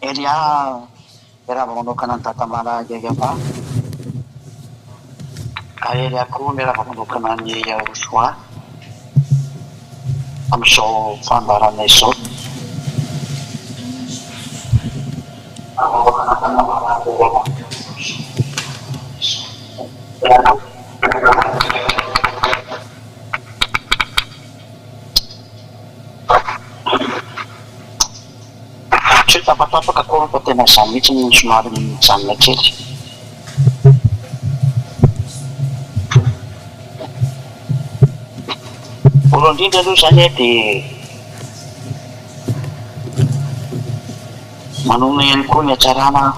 Elia miarahaba manokana ny tata Malagagava ary Elia koa miarahaba manokana ny Yaosoa amin'izao fandaharana izao. Tsy hoe tapatapaka koa fa tena izany mihitsy ny somary mijanona kely. Voalohany indrindra aloha izany dia manome ihany koa ny hatsarana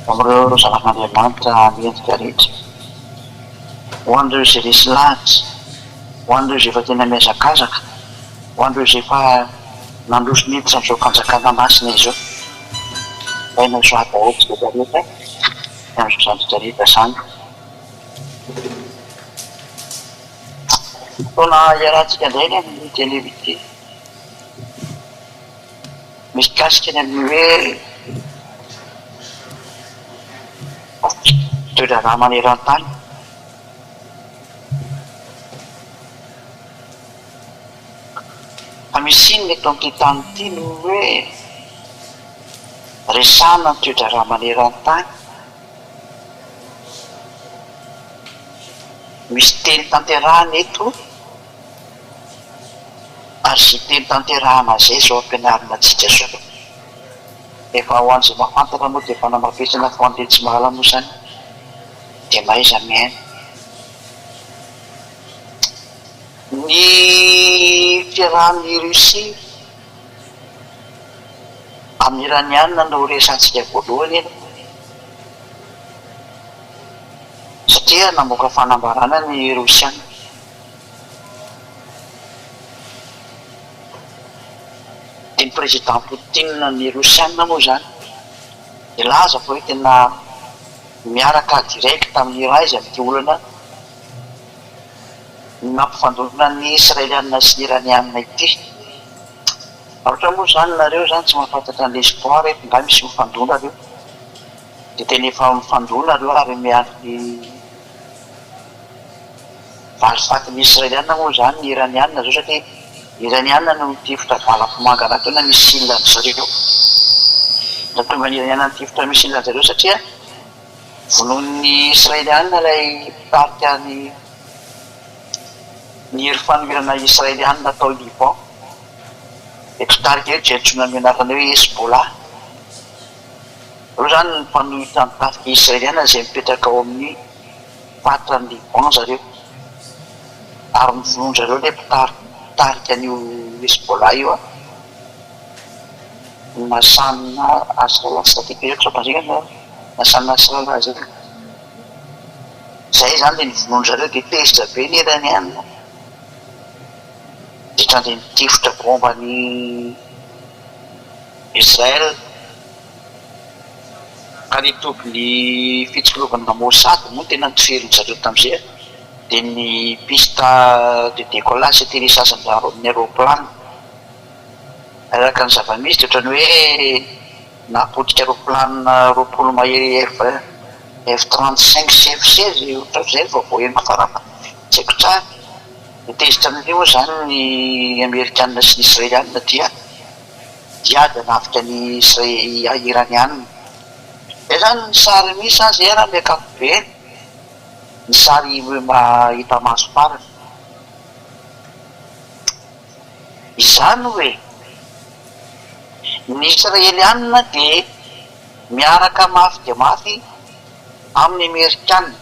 amin'ireo zava-mandehanmanitra miendrika rehetra, ho an'ireo izay resy lahatra, ho an'ireo izay efa tena mihazakazaka, ho an'ireo izay efa nandroso miditra amin'izao fanjakana masina izao. Aina izao adahotsika rehetra amin'izao zandritra rehetra izany. Fotoana iarahantsika indray ny amin'ny télé-vité mikasika ny amin'ny hoe toe-draharaha maneran-tany. Fa misy inona eto amin'ity tany ity no hoe resahana ny toe-draharaha maneran-tany. Misy teny tanterahana eto ary izay teny tanterahana izay izao ampianarina antsika izao. Efa ho an'izay mahafantatra moa dia efa namafisana fa ho an'ilay tsy mahalala moa izany dia maiza miaina. Ny fiarahan'ny Rosia amin'ny iranianina no resantsika voalohany eny, satria namoaka fanambarana ny Rosiana. Dia ny président Poutine ny Rosiana moa izany ilaza fa hoe tena miaraka direct amin'ny raha izy amin'ity olana nampifandonana ny Israelianina sy ny Iranianina ity. Ohatra moa izany nareo izany tsy mahafantatra an'ilay espoir hoe mba misy mifandona reo, dia tena efa mifandona reo ary miandry valifatiny Israelianina moa izany ny Iranianina zao, satria Iranianina no tifitra vala-pomanga anaty na misy ilany zareo. Da tonga ny Iranianina no tifitra misy ilany zareo satria vonoan'ny Israelianina ilay mpitarika ny hery fanomezana Israelianina tao Liban. Dia mpitarika eo dia antsoina amin'ny anarana hoe Hezbollah. Ireo izany ny mpanohitra ny tarika Israelianina izay mipetraka ao amin'ny fatrany Liban zareo, ary mivonon zareo ilay mpitarika an'io Hezbollah io Nasana Nasrallah zay. Zay izany dia nivonon zareo dia tezitra be ny Iranianina ditra dia nitifitra bomba ny Israel. Ka ny tompony fitsikilovana Mossad moa tena nitoferiny zareo tamin'izay dia ny pista de décollage atterrissage-ny aeroplane araka ny zava-misy dia ohatrany hoe napotika aeroplane 20 mahery F-35 sy F-16 ohatran'izay vaovao henoko farana tsy haiko tsara. Dia tezitra amin'io moa izany ny Amerikanina sy ny Israelianina dia diady hanafika ny Iranianina. Dia izany ny sary misy azy raha miankapobeny, ny sary mahita maso farany izany hoe ny Israelianina dia miaraka mafy dia mafy amin'ny Amerikanina.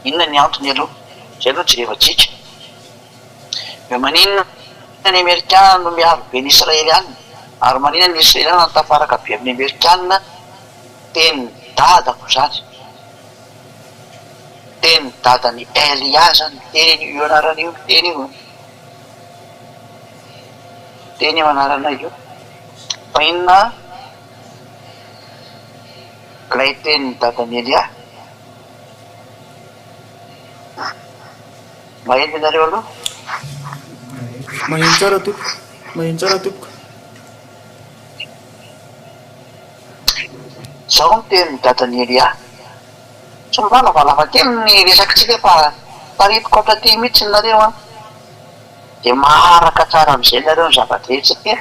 Inona ny antony aloha? Izay aloha jerevantsika. Eo maninona ny Amerikanina no miaro be ny Israelianina ary maninona ny Israelianina no tafaraka be amin'ny Amerikanina? Teny dadako izany, teny dadany Elia zany teny io anarana io, teny io, teny io anarana io. Fa inona ilay teny dadany Elia? Maheno ianareo aloha? Maheno tsara tompoko, maheno tsara tompoko. zao ny teny dadany Elia. Somary lavalava kely ny resakitsika fa taritiko ohatra ty mihitsy nareo a. Dia maharaka tsara amin'izay nareo ny zava-drehetra satria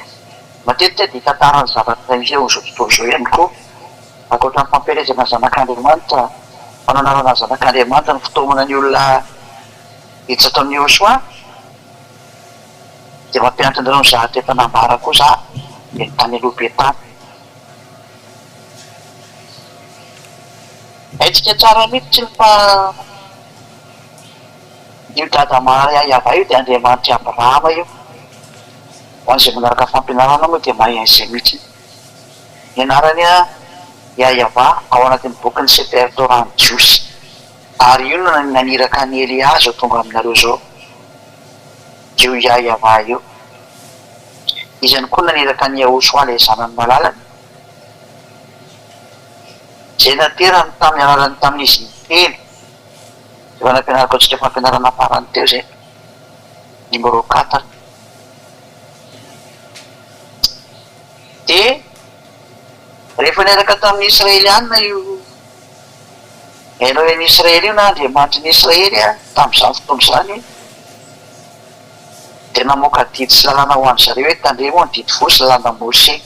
matetika dia tantarany zavatra izay zao tontolo izao ihany koa. Ankoatra ny fampielezana zanak'Andriamanitra, fananarana zanak'Andriamanitra ny fotoana ny olona hiditra tao amin'ny Josoa, dia mampianatra anareo ny zavatra efa nambara koa za ny tany aloha be tany. Haitsika tsara mihitsy ny fa io dada Yahva io dia Andriamanitra Abrahama io. Ho an'izay manaraka fampianarana moa dia mahay an'izay mihitsy. Ny anarany a Yahva ao anatin'ny boky ny Sefer Torah ny Jiosy. Ary io no naniraka ny Elia zao tonga aminareo zao. Io Yahva io. Izany koa naniraka ny Josoa ilay zanany malalany. Izay naterany tamin'ny alalany tamin'izy niteny. Efa nampianarako antsika fampianarana farany teo zay. Numéro 4. Dia rehefa niaraka tamin'ny Israelianina io Eloheny Israely io na Andriamanitry ny Israely a tamin'izany fotoana izany dia namoaka didy sy lalàna ho an'ny zareo hoe tandremo ny didy folo sy lalàna Mose.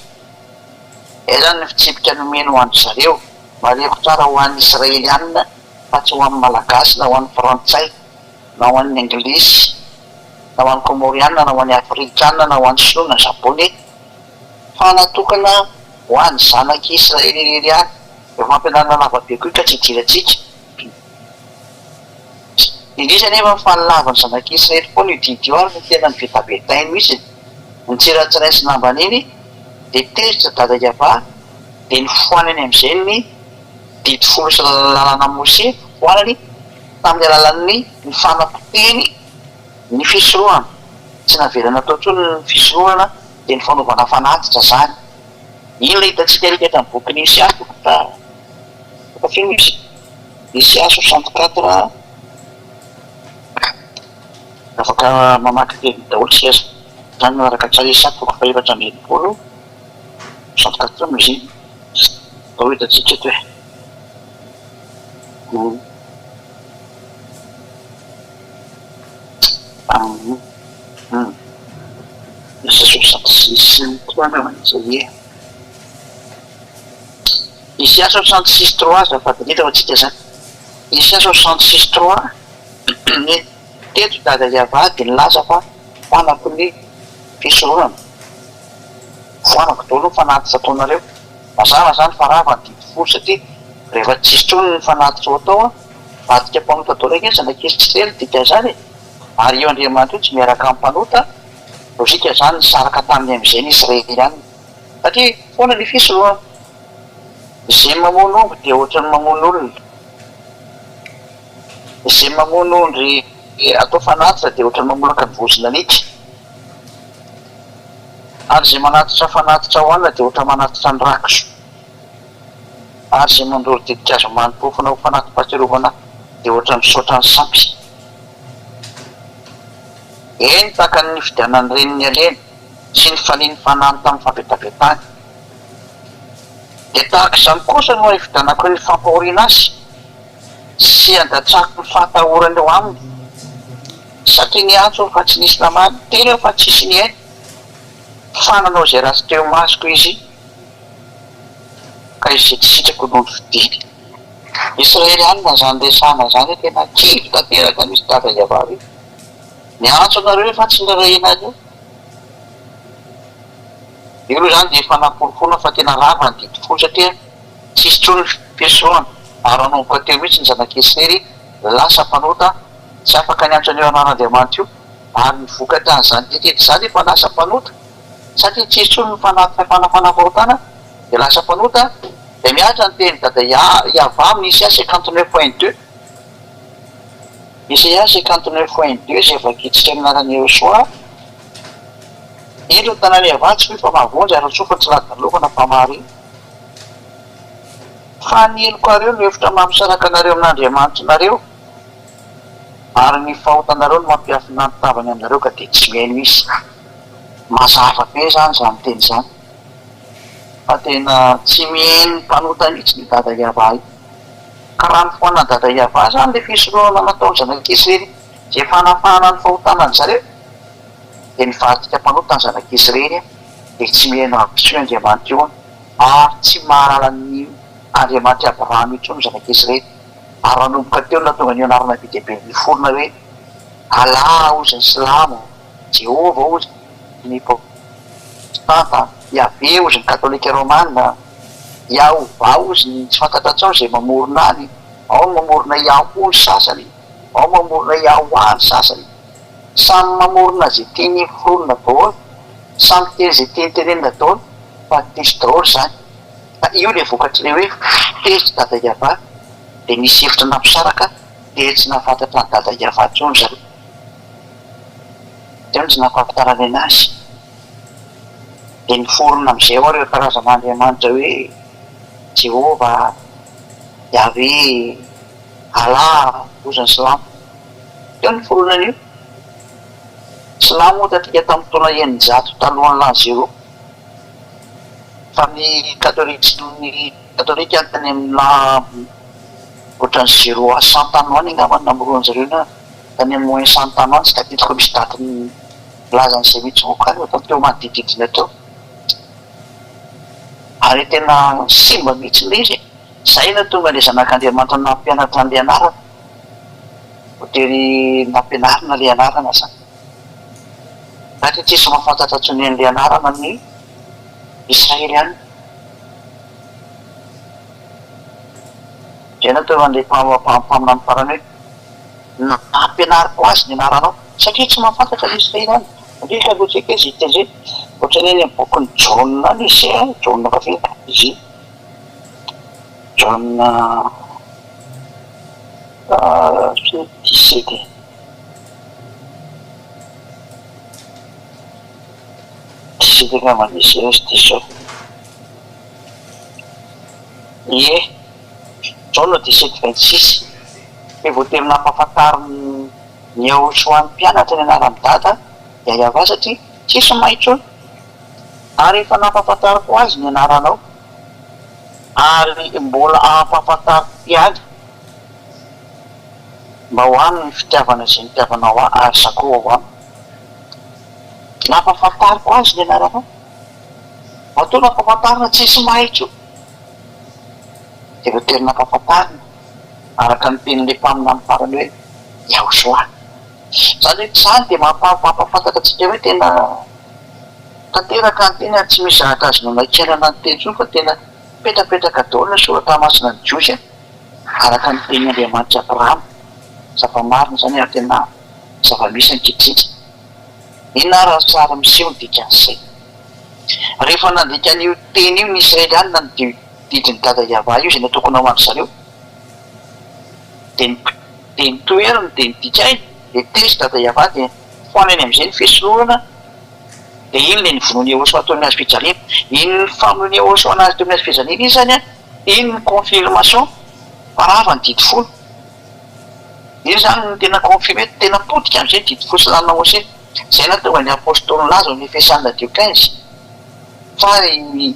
Izany ny fitsipika nomeny ho an'ny zareo. Mareko tsara ho an'ny Israelianina fa tsy ho an'ny Malagasy na ho an'ny Frantsay na ho an'ny Anglisy na ho an'ny Komoriana na ho an'ny Afrikana na ho an'ny Sinoa na Japonais fa natokana ho an'ny zanaky Israely irery ihany. Efa fampianarana lavabe koa ka tsy idiratsika. Indrisy anefa ny fahalavany zanaky Israely foana io didy io ary ny tena ny vetabetainy mihitsy. Ny tsiratsiray sy nambany iny dia tezitra dada Yahva dia nifohany any amin'izay ny didy folo sy lalàna Mose foanany tamin'ny alalan'ny ny fanapoteny ny fisorohana. Tsy navelana tao intsony ny fisorohana dia ny fanaovana fanatitra zany. Ino ilay hitantsika rika amin'ny boky ny Isiasy fa fino izy. Isiasy 64 afaka mamaky teny daholo sika zany manaraka tsara Isaky toko faefatra amby enimpolo 64 no izy ao hitantsika eto hoe Isaky 66 3 Isiasy 66 3 zafadinita ho antsika zany. Isiasy 66 3 ny teto dada Yahva dia nilaza fa fanako ny fisorohana. Fanako daholo ny fanatitra ataonareo. Mazava zany fa rava ny didy folo satria rehefa tsisy intsony ny fanatitra ho atao vadika mpanota daholo eky zanaky Israely dika zany. Ary io Andriamanitra io tsy miaraka amin'ny mpanota lozika zany nisaraka taminy amin'izay ny Israelianina satria foana ny fisorohana. Izay mamono omby dia ohatran'ny mamono olona. Izay mamono ondry atao fanatitra dia ohatran'ny mamolaka ny vozona nitsy. Ary izay manatitra fanatitra ho anina dia ohatran'ny manatitra ny rakoso. Ary izay mandoro didikazo manimpofona ho fanati-pahatsiarovana dia ohatran'ny misaotra ny sampy. Eny tahaka ny fidianan'ny reniny aleny sy ny faliany fanany tamin'ny fampetabetany. Dia tahaka izany kosa no hividanako ny fampahoriana azy sy andatsako ny fahatahorana eo aminy satria ny antso fa tsy nisy namany tena eo fa tsisy ny ainy fa nanao izay ratsy teo masoko izy ka izay tsy sitrako noho ny fidiny. Israelianina zany resahana zany tena kivy tanteraka misy dada Yahva io. Ny antso anareo fa tsy nirahina azy io. Io aloha zany dia efa napolifona fa tena rava ny didy folo satria tsisy intsony ny fisorohana. Ary anomboka teo mihitsy ny zanaky Israely lasa mpanota tsy afaka niantso an'io an'Andriamanitra io ary ny vokatra an'izany tetety zany efa lasa mpanota satria tsisy intsony ny fanafahotana dia lasa mpanota. Dia miatra ny teny dada Yahva amin'ny Isiasy 59.2. Isiasy 59.2 izay vakitsika amin'anarany Josoa. Ino ny tanàna Yahva tsy fa mahavonjy ary tsofa tsy ladalokana fa marina. Fa niloko areo no hevitra mampisaraka anareo amin'Andriamanitra nareo ary ny fahotanareo no mampiafina ny tavany aminareo ka dia tsy mihaino izy. Mazava be zany zany teny zany. fa tena tsy mihaino mpanota mihitsy ny dada iavahy ka raha ny foana dada iavahy zany le fisorohana nataony zanakisy reny zay fanafahana ny fahotanany zareo dia nivadika mpanota ny zanakisy reny dia tsy mihaino avyso Andriamanitra io ary tsy mahalala ny Andriamanitra Abrahama intsony zanakisy reny ary nanomboka teo na tonga ny anarana be dia be ny forona hoe alà ozy ny silamo Jehova ozy ny protestanta Iabe ozy ny katolika romana Iahova ozy ny tsy fantatra tsao zay mamorona any ao mamorona Iaho ny sasany ao mamorona Iahoa ny sasany samy mamorona zay tiany forona daholo samy teny zay tiany tenenina daholo fa tesy daholo zany fa io le vokatry le hoe tesy dada iavahy dia nisy hevitra nampisaraka dia tsy nahafantatra ny dada iavahy tsony zareo teo tsy nahafantarany anazy dia niforona amizay ao ireo karazan'Andriamanitra hoe Jehova Yahvé Alà ozany silamo teo ny foronan'io silamo tatika tamin'ny taona eninjato talohany lany zero fa ny katolika tany amina ohatrany zero à 100 ans any angamba namoroany zareo na tany amin'ny moins 100 ans tsy tadidiko misy datiny lazan'izay mihitsy vokany fa teo manodididina teo ary tena simba mihitsy le izy zay na tonga le zanak'Andriamanitra nampianatra an'le anarana hotery nampianarina le anarana zany satria tsisy mahafantatra tsony an'le anarana ny Israely any zay na tonga an'le mpaminany farany hoe nampianariko azy ny anaranao satria tsy mahafantatra ny Israely any ndrika loatsika izy ita zay ohatrany eny bokiny Jaona any izy Jaona fa fe izy Jaona 17 angamba izy izy 17 ie Jaona 17:26 fe vao tena nampahafantariny ny Yahosoa mpianatra ny anarany dada iavahy satria tsisy maitsony ary efa nampahafantariko azy ny anaranao ary mbola ampahafantariko ihany mba ho any ny fitiavana zay nitiavanao ary zako ho any nampahafantariko azy ny anaranao matoa nampahafantarina tsisy maitso dia vao tena nampahafantarina araka ny tenin'le mpamina amin'ny farany hoe Yahosoa zany hoe zany dia mampahafantatra atsika hoe tena tanteraka ny teny tsy misy zaka azy nonakaianana ny teny tsony fa tena petrapetraka daholo ny soratra masina ny Jiosy araka ny teny Andriamanitra Abrahama zava-marina zany ary tena zava-misy ankehitriny inona raha tsara miseho ny dikan'izay rehefa nandika an'io teny io ny Israely any na ny didiny dada iavahy io zay natokony ao andry zareo dia nitoerany dia nidikainy dia tesy dada iavahy dia foanany amin'izay ny fisorohana dia iny le nivonony Yahosoa ataony azy fijaliana iny ny famonony Yahosoa anazy ataony azy fijaliana iny zany a iny ny confirmation parava ny didy folo iny zany ny tena confirme tena potika am'izay didy folo sy lanina Mose zay na tonga ny apôstôly laza ny Efesana 2:15 fa ny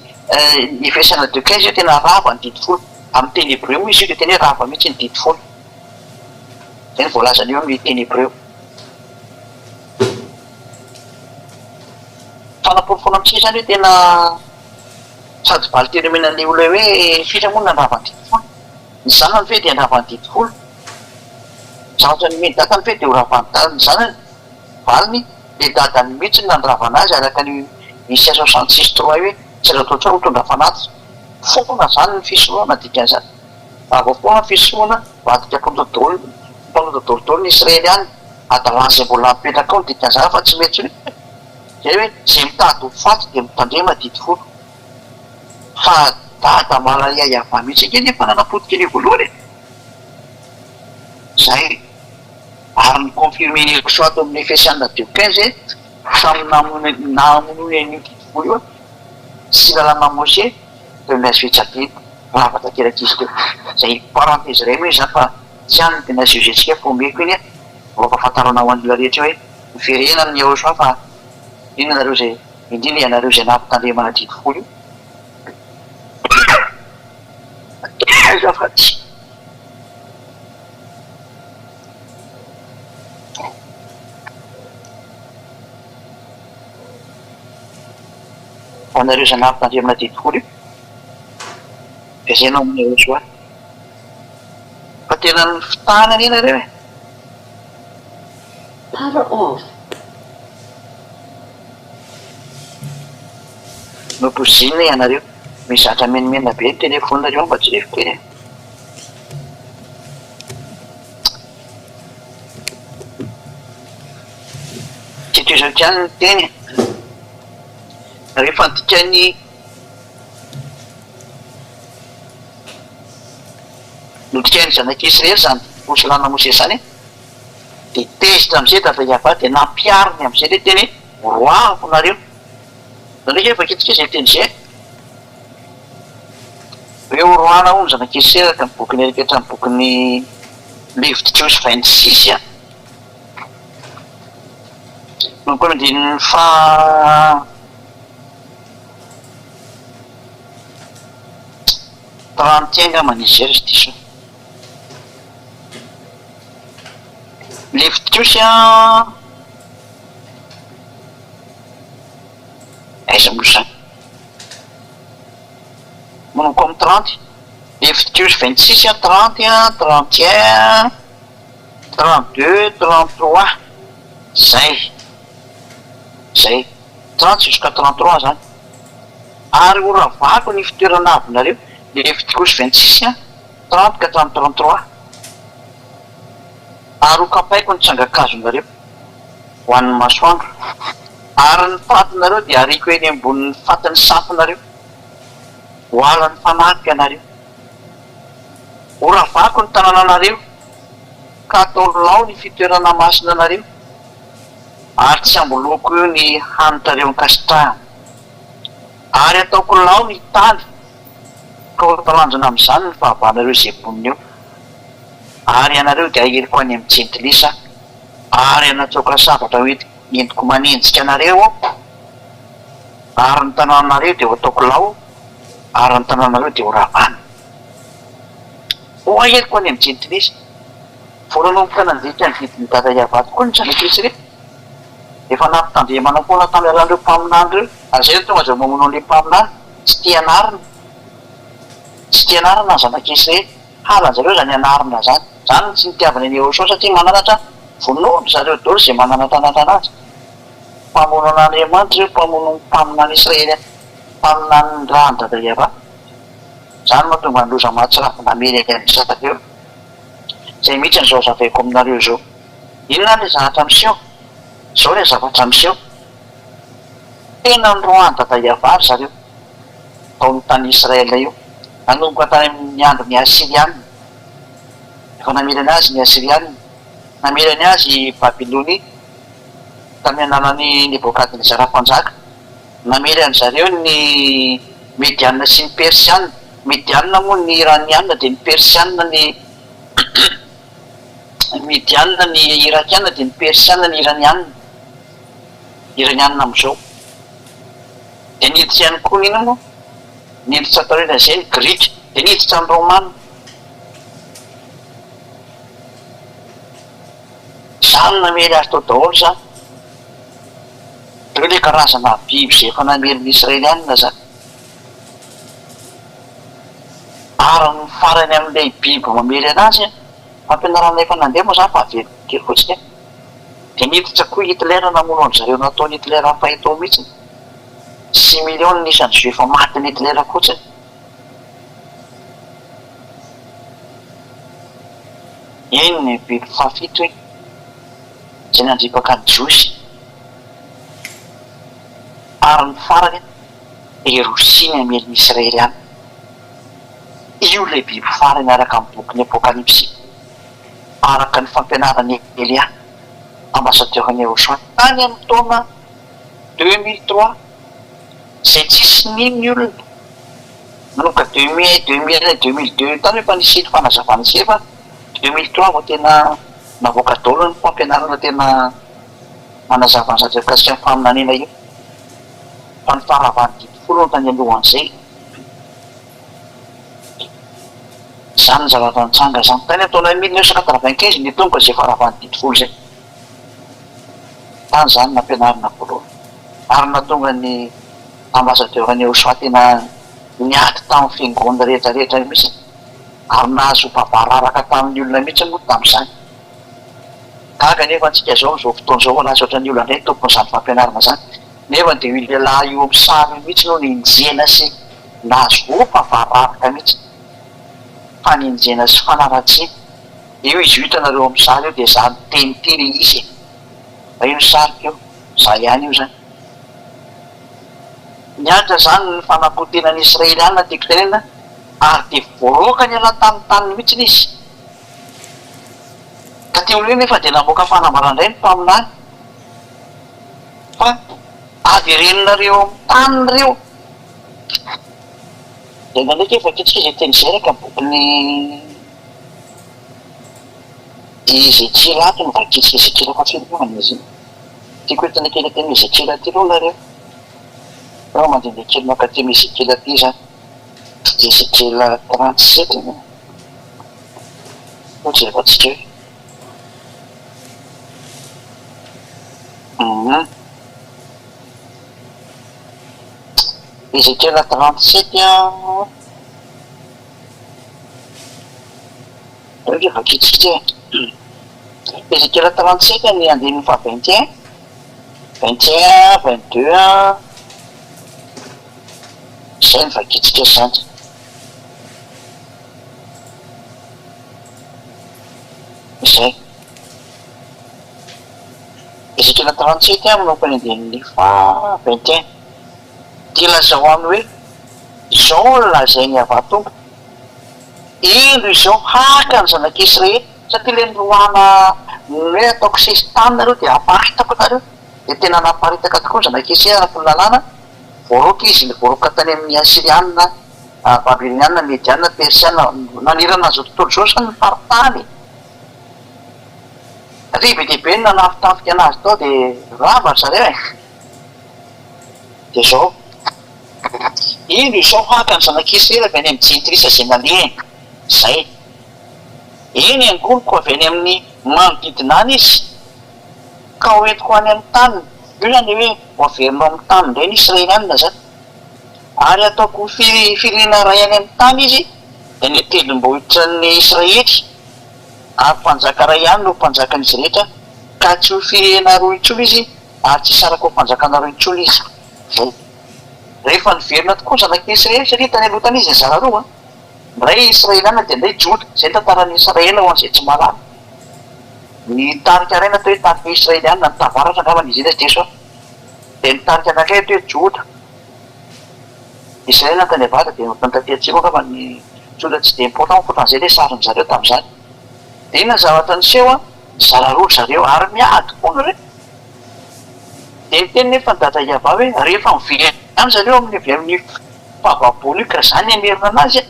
Efesana 2:15 io tena rava ny didy folo amin'ny teny hébreu izy io dia tena hoe rava mihitsy ny didy folo zay ny voalazany eo amin'ny teny hébreu fanaporofona amitsika zany hoe tena sady valy teny menan'le olo hoe firamona andrava ny didy folo ny zanany ve dia andrava ny didy folo zavatra ny meny dadany ve dia ho ravany ny zanany valiny le dadany mihitsy nandravana azy araka ny Isaia 66:3 hoe tsy raha totra mitondra fanatitra foana zany ny fisorohana dikan'izany ava foana fisorohana vadika mpanododolo daholo ny Israely any adalany zay mbola mipetraka ao ny dikan'izany fa tsy mety zay hoe zay mitady ho faty dia mitandrema didy folo fa dada malaria iavahy mihitsy ake nefa nanapotika ny voalohany zay ary ny confirme ny Yahosoa ato amin'ny Efesana 2:15 samy namonony an'io didy folo io sy lalàna Mose teo amin'ny azy fijaliana raha vatanteraka izy teo zay parenthèse iray moa izy zany fa tsy any ny tena jugentsika fo omeko iny mba ampahafantarana ho an'olona rehetra hoe miverena amin'ny Yahosoa fa ino nareo zay indrindra ianareo zay nampitandremana didy folo io aiza fa tsy anareo zanafitandre amina didikolo io azainao amina osoa fa tena ny fitanany ianareo e power off nopozina ianareo mizatra menimena be ny telefonareo mba tsy lefokely titoizao tiany ny teny rehefa nodikany nodikany zanak'isy rery zany osolana mose zany de tezitra amizay tafaiava de nampiariny amizay le teny roako nareo ndraiky efa ketika zay teny zay reo roana ono zanak'isy seraka ny bokiny ereketra ny bokiny Léviticus 26 no koa mindrininy fa trentienga manizery izy diso Léviticus aiza mosa monoko amy 30 Léviticus 26 31 31 32 33 zay 30 jusqu'à 33 zany ary oravako ny fitoerana avynareo Léviticus 26 30 ka 33 ary hokapaiko ny tsangakazonareo ho an'ny masoandro ary ny fatinareo dia ariko eny ambonin'ny fatiny sampinareo ho alan'ny fanampy anareo oravako ny tanànanareo ka ataolao ny fitoerana masina anareo ary tsy amboloko io ny hanitareo ny kasitrahana ary ataoko lao ny tany ka otalanjona am'izany ny fahavanareo zay bonina eo ary ianareo dia aheriko any amin'ny jentilisa ary anatsoka sabatra entiko manenjika anareo ary ny tanànanareo dia ho ataoko lao ary ny tanànanareo dia ho ravana ho aheriko any amin'ny jentilisa voalanomboka nandika ny vidiny dada iavato koa ny zanak'isy re efa nampitandremana foana tamy alan'ireo mpaminany reo ary zay tonga zao mamono an'le mpaminany tsy tianarina tsy tianarina zanak'isy re halanjareo zany anarina zany zany tsy nitiavana ny eoso satria mananatra vonono zareo dolo zay manana tanàtrana azy mpamono an'andriamanitra reo mpamono mpaminany Israely mpaminany rany dada iava zany mahatonga ny loza mahatsirafi namerika ny satakeo zay mihitsy n'izao zavaiko aminareo zao inona le zavatra miseho zao le zavatra miseho tena ny roany dada iavary zareo taon'ny tany Israela io nanomboka tany amin'ny andro ny Asiriana efa namirany azy ny Asiriana namirany azy Babilony tamin'ny ananany Nebokadiny zara-panjaka namirany zareo ny Mediana sy ny Persiana Mediana moa ny Iraniana dia ny Persiana ny Mediana ny Irakiana dia ny Persiana ny Iraniana am'izao dia niditra ihany koa nino moa niditra atao rena zay ny Grika dia niditra ny Romana zany namery azy tao daholo zany reo le karazana biby zay efa namery ny Israelianina zany ary ny farany amin'ilay biby mamery anazy fampianarana efa nandeha moa zany fa avely kely fotsiny dia niditra koa Hitler namono any zareo nataony Hitler fahitao mihitsiny 6 millions nisany juif matiny Hitler fotsiny iny ny biby fafito iny zay nandripaka ny jiosy ary ny farany dia Rosiny amery Israeliana io le biby farany araka amin'ny bokiny Apokalipsy araka ny fampianarany Elia ambassadeur-ny Eosoa tany amin'ny taona 2003 zay tsisy nino ny olona manomboka 2002 tany efa nisy fanazavana sy efa 2003 vo tena navoaka daholo ny fampianarana tena manazava ny zavatra kasika ny faminanena io fa ny faharavany 10 no tany alohan'izay zany zavatra nitsanga zany tany ataonay 1995 ny tonga zay faravanydidifolo zay tany zany nampianarina voalohany ary natonga ny ambassadeur-ny Eswatini niady tamin'ny fiangonana rehetrarehetra mihitsy ary nahazo mpabararaka tamin'ny olona mihitsy moa tamin'izany kaga nefa antsika zao fotoana zao lasa ohatran'ny olona ndray tompon'izany fampianarana zany nefa dia io lehilahy io amin'ny sary mihitsy no ninjena sy nahazo mpabararaka mihitsy fa ninjena sy fanaratsiny io izy io hitanareo amin'ny sary io dia zany teniteny izy fa io ny sarika io za ihany io zany niatra zany ny fanampotenan'ny Israeliana tiako tenena ary dia voarokany ala tamin'ny taniny mihitsy izy ka ty olo io nefa dia namoaka fanambarandray ny mpaminany fa averenonareo amin'ny taniny reo dia nandraiky efa kitsika izay teny izay raka bokony Ezekiela ato no vakitsika Ezekiela fa filoana izy tiako hoe tena kely teny Ezekiela ty aloha nareo ao mandehandeha kely maka temy Ezekiela ty zany Ezekiela 37 ohatsy rehefatsika hoe Ezekiela 37 rehefa vakitsika Ezekiela 37 ny andininy fa 21 22 zay ny vakitsika zany zay Ezekiela 37 manompany andininy fa 21 dia lazao any hoe zao lazainy avatombo indro izao haka ny zanak'Israely satria le nyroana hoe ataoko sesy tany nareo dia aparitako nareo dia tena naparitaka tokoa ny zanak'Israely araka ny lalàna voaroka izy ny voaroka tany amin'ny Asiriana Babiloniana Mediana Persiana nanirana zao tontolo zao sany faritany ribe dehibe ny nanafitafika anazy tao dia rava zareo e dia zao indro izao haka ny zanak'Israely avy any amin'ny jentrisa zay naleny zay eny angoniko avy any amin'ny manodidina any izy ka hoentiko any amin'ny taniny io zany hoe hoaverinao amin'ny tany indray ny Israeliana zany ary ataoko firenena ray any amin'ny tany izy dia ny telom-bohitra ny Israely ary mpanjaka ray ihany no mpanjakan'izy rehetra ka tsy ho firenena roa intsony izy ary tsy saraka ho mpanjakana roa intsony izy zay rehefa niverina tokoa zanak'Israely satria tany alotana izy zara roa ndray Israeliana dia ndray Joda zay tantaran'ny Israela ho an'izay tsy malala ny tarika raina atao hoe tarika Israeliana ny tavaratra angamba ny izy deso dia ny tarika anakay atao hoe Joda Israela tany avata dia tantaty-atsimo angamba ny Joda tsy dia important fotan'izay le sarin' zareo tamin'izany dia inona zavatra niseho zara roa zareo ary miady koa reo dia miteny nefa nydada iava hoe rehefa miviry any zareo amin'ny avy amin'ny fahavaboana io ka zany amerina anazy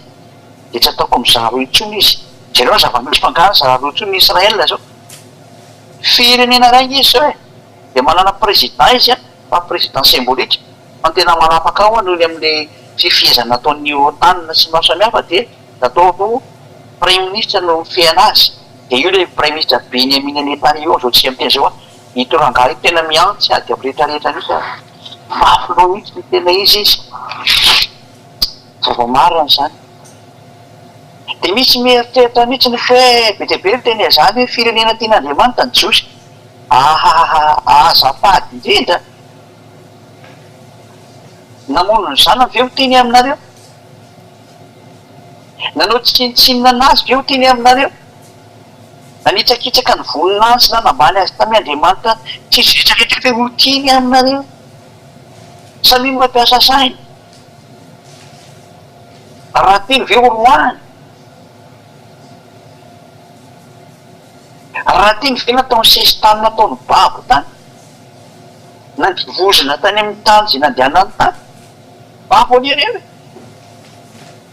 dia tsy ataoko mizaha roa intsony izy zareo zava-misy mpangana zara roa intsony ny Israela zao firenena ray izy zao e dia manana président izy fa président symbolique fa tena manapaka ao noho ny amin'ny fifihezana nataon'ny OTAN sy maro samihafa dia natao premier ministre no mifehana azy dia io le premier ministre Benyamin Netanyahu zao tsy amteny zao hitorangary tena miantsy ady amin'ny rehetrarehetra misy mafy loha mihitsy ny tena izy zava-marina zany dia misy mieritreritra mihitsy ny hoe be dia be ny teny zany hoe firenena tian'Andriamanitra ny Jiosy azafady indrindra namono ny zanany ve ho tiny aminareo nanao tsinitsinina anazy ve ho tiny aminareo nanitsakitsaka ny voninahitsy na nambany azy tamin'ny Andriamanitra tsisy retraretra hoe ho tiny aminareo samy mampiasa sainy raha teny ve oroany raha teny ve nataony sesy tany nataony babo tany nandivozina tany amin'ny tany zay nandehanany tany babo any reo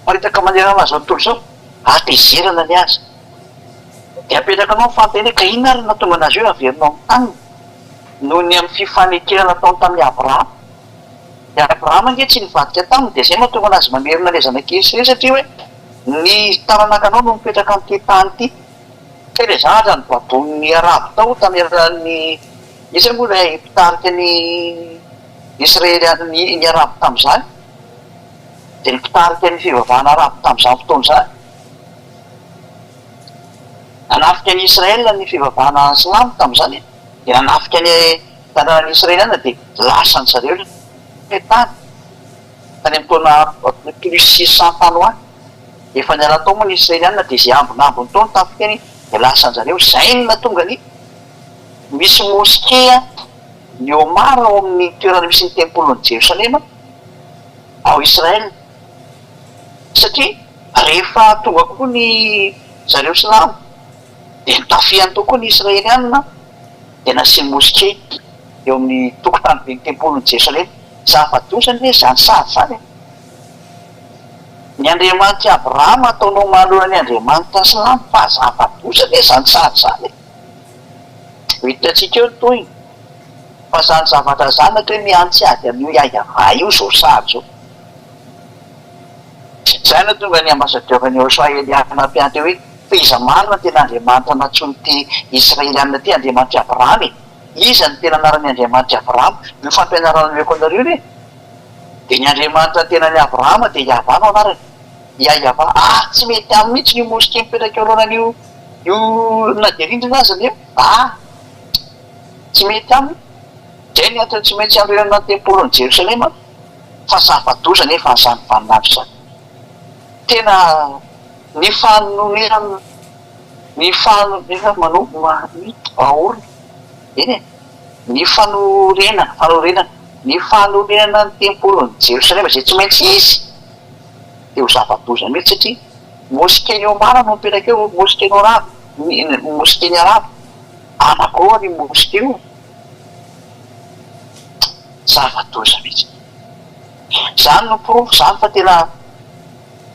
maritaka manerana zao tontolo zao atezerana ny azy dia apetraka anao fanteny ka inona ary natonga anazy hoe averinao amin'ny taniny noho ny amin'ny fifanekena nataony tamin'ny Abrahama dia Abrahama nge tsy nivadika taminy dia zay mahatonga anazy mamerina le zanak'Israely satria hoe ny taranakanao no mipetraka amin'ity tany ity ka le zatra ny babon'ny arabo tao tamin'ny isy moa lay mpitarika ny israely ny arabo tamin'izany dia ny mpitarika ny fivavahana arabo tamin'izany fotoana izany nanafika ny israela ny fivavahana silamo tamin'izany dia nanafika ny tanànany israeliana dia lasa ny zareo tany tany amin'ny taona plus 600 tany hoany efa niala tao moa ny israeliana dia zay ambonambony taona tafikany dia lasa ny zareo zay no natonga ny misy moskea ny omara ao amin'ny toerana misy ny tempolin'ny jerosalema ao israel satria rehefa tonga koa ny zareo silamo dia nitafiany tao koa ny israeliana dia nasiany moskea eo amin'ny tokotany be ny tempolin'ny jerosalema zava-dosany hoe zany sady zany ny andriamanitra abrahama ataonao mahalona ny andriamanitra silamo fa zava-dosany hoe zany sady zany hitantsika eo toy fa zany zavatra zanaka hoe miantsy ady amin'io iayava io zao sady zao zay no tonga ny ambasadreny Joshua Eliana mpianty hoe fa iza marina tena andriamanitra natsony ty israeliana ty andriamanitra abrahama iza ny tena anarany andriamanitra abrahama ny fampianarana meko anareo ne dia ny andriamanitra tena ny abrahama dia iava no anarany iayava tsy mety amin'ny mihitsy ny moske mipetraka alohanan'io na dia rindrina azy aneo tsy mety aminy zay ny atao tsy maintsy amrena tempolin'ny jerosalema fa zava-doza nefa zany vaninandro zany tena ny fanonerana ny manomboka ahorona eny ny fanorenana ny fanorenana ny tempolin'ny jerosalema zay tsy maintsy izy dia ho zava-doza mihitsy satria moskeny omara no mipetraka eo moskeny arabo moskeny arabo anakoa ny moske io zava-doza mihitsy zany no pirofo zany fa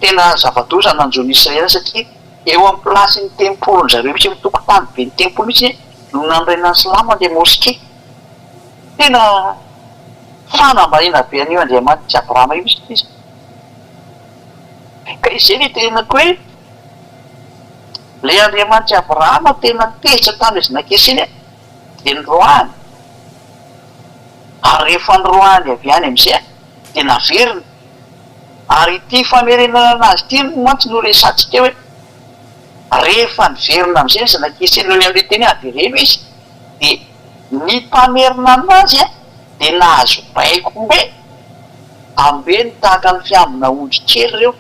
tena zava-doza nanjony israela satria eo amin'ny plasy ny tempolony zareo mihitsy mitokotany be ny tempolo mihitsy no nandrenany silamo andeha moske tena fanambarena be an'io andriamanitra abrahama io mihitsy izy ka izay ny tenako hoe le andriamanitra abrahama tena tezitra tany izy nakesiny dia nyroany ary rehefa nyroany avy any am'izay dia naverina ary ity famerenana anazy ty mantsy no resantsika hoe rehefa niverina am'izay izy nakesiny no ny am'le teny avereno izy dia ny mpamerina anazy dia nahazo baiko be ambe ny tahaka ny fiambina ondry kely reo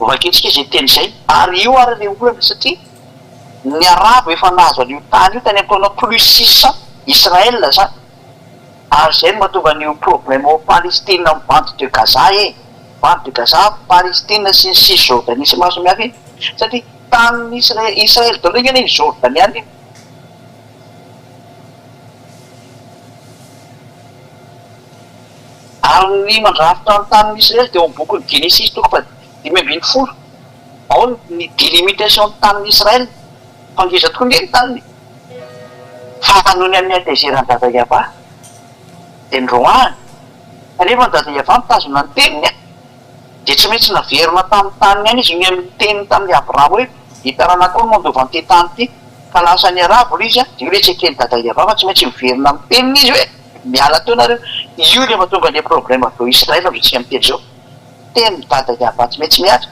vaketsika izy teny izay ary io ary le olana satria ny arabo efa nahazo an'io tany io tany amtaona plus 600 israel zany ary zay no mahatonga an'io problème ao palestine amin'ny bande de gaza bande de gaza palestine sy ny cisjordanie sy maro samihafa iny satria tamin'ny israel dalo iny ny jordanie any ary ny mandrafitra ny tamin'ny israel dia eo amin'ny bokyny genesis toko fa 5:10 ao ny délimitation ny tanin'ny israel fangeza tokoa ny taniny fa noho ny amin'ny antezeran'ny dada Iava dia nyroany kanefa ny dada Iava mitazona ny teniny dia tsy maintsy naverina tamin'ny taniny any izy ny amin'ny teniny tamin'ny abrahama hoe hitarana koa no mandova an'ity tany ity ka lasa ny arabo le izy dia io le tsy ekeny dada Iava fa tsy maintsy miverina amin'ny teniny izy hoe miala teo nareo io le mahatonga le problème aveo israel amitsika miteny zao teny dada Iava tsy maintsy miatra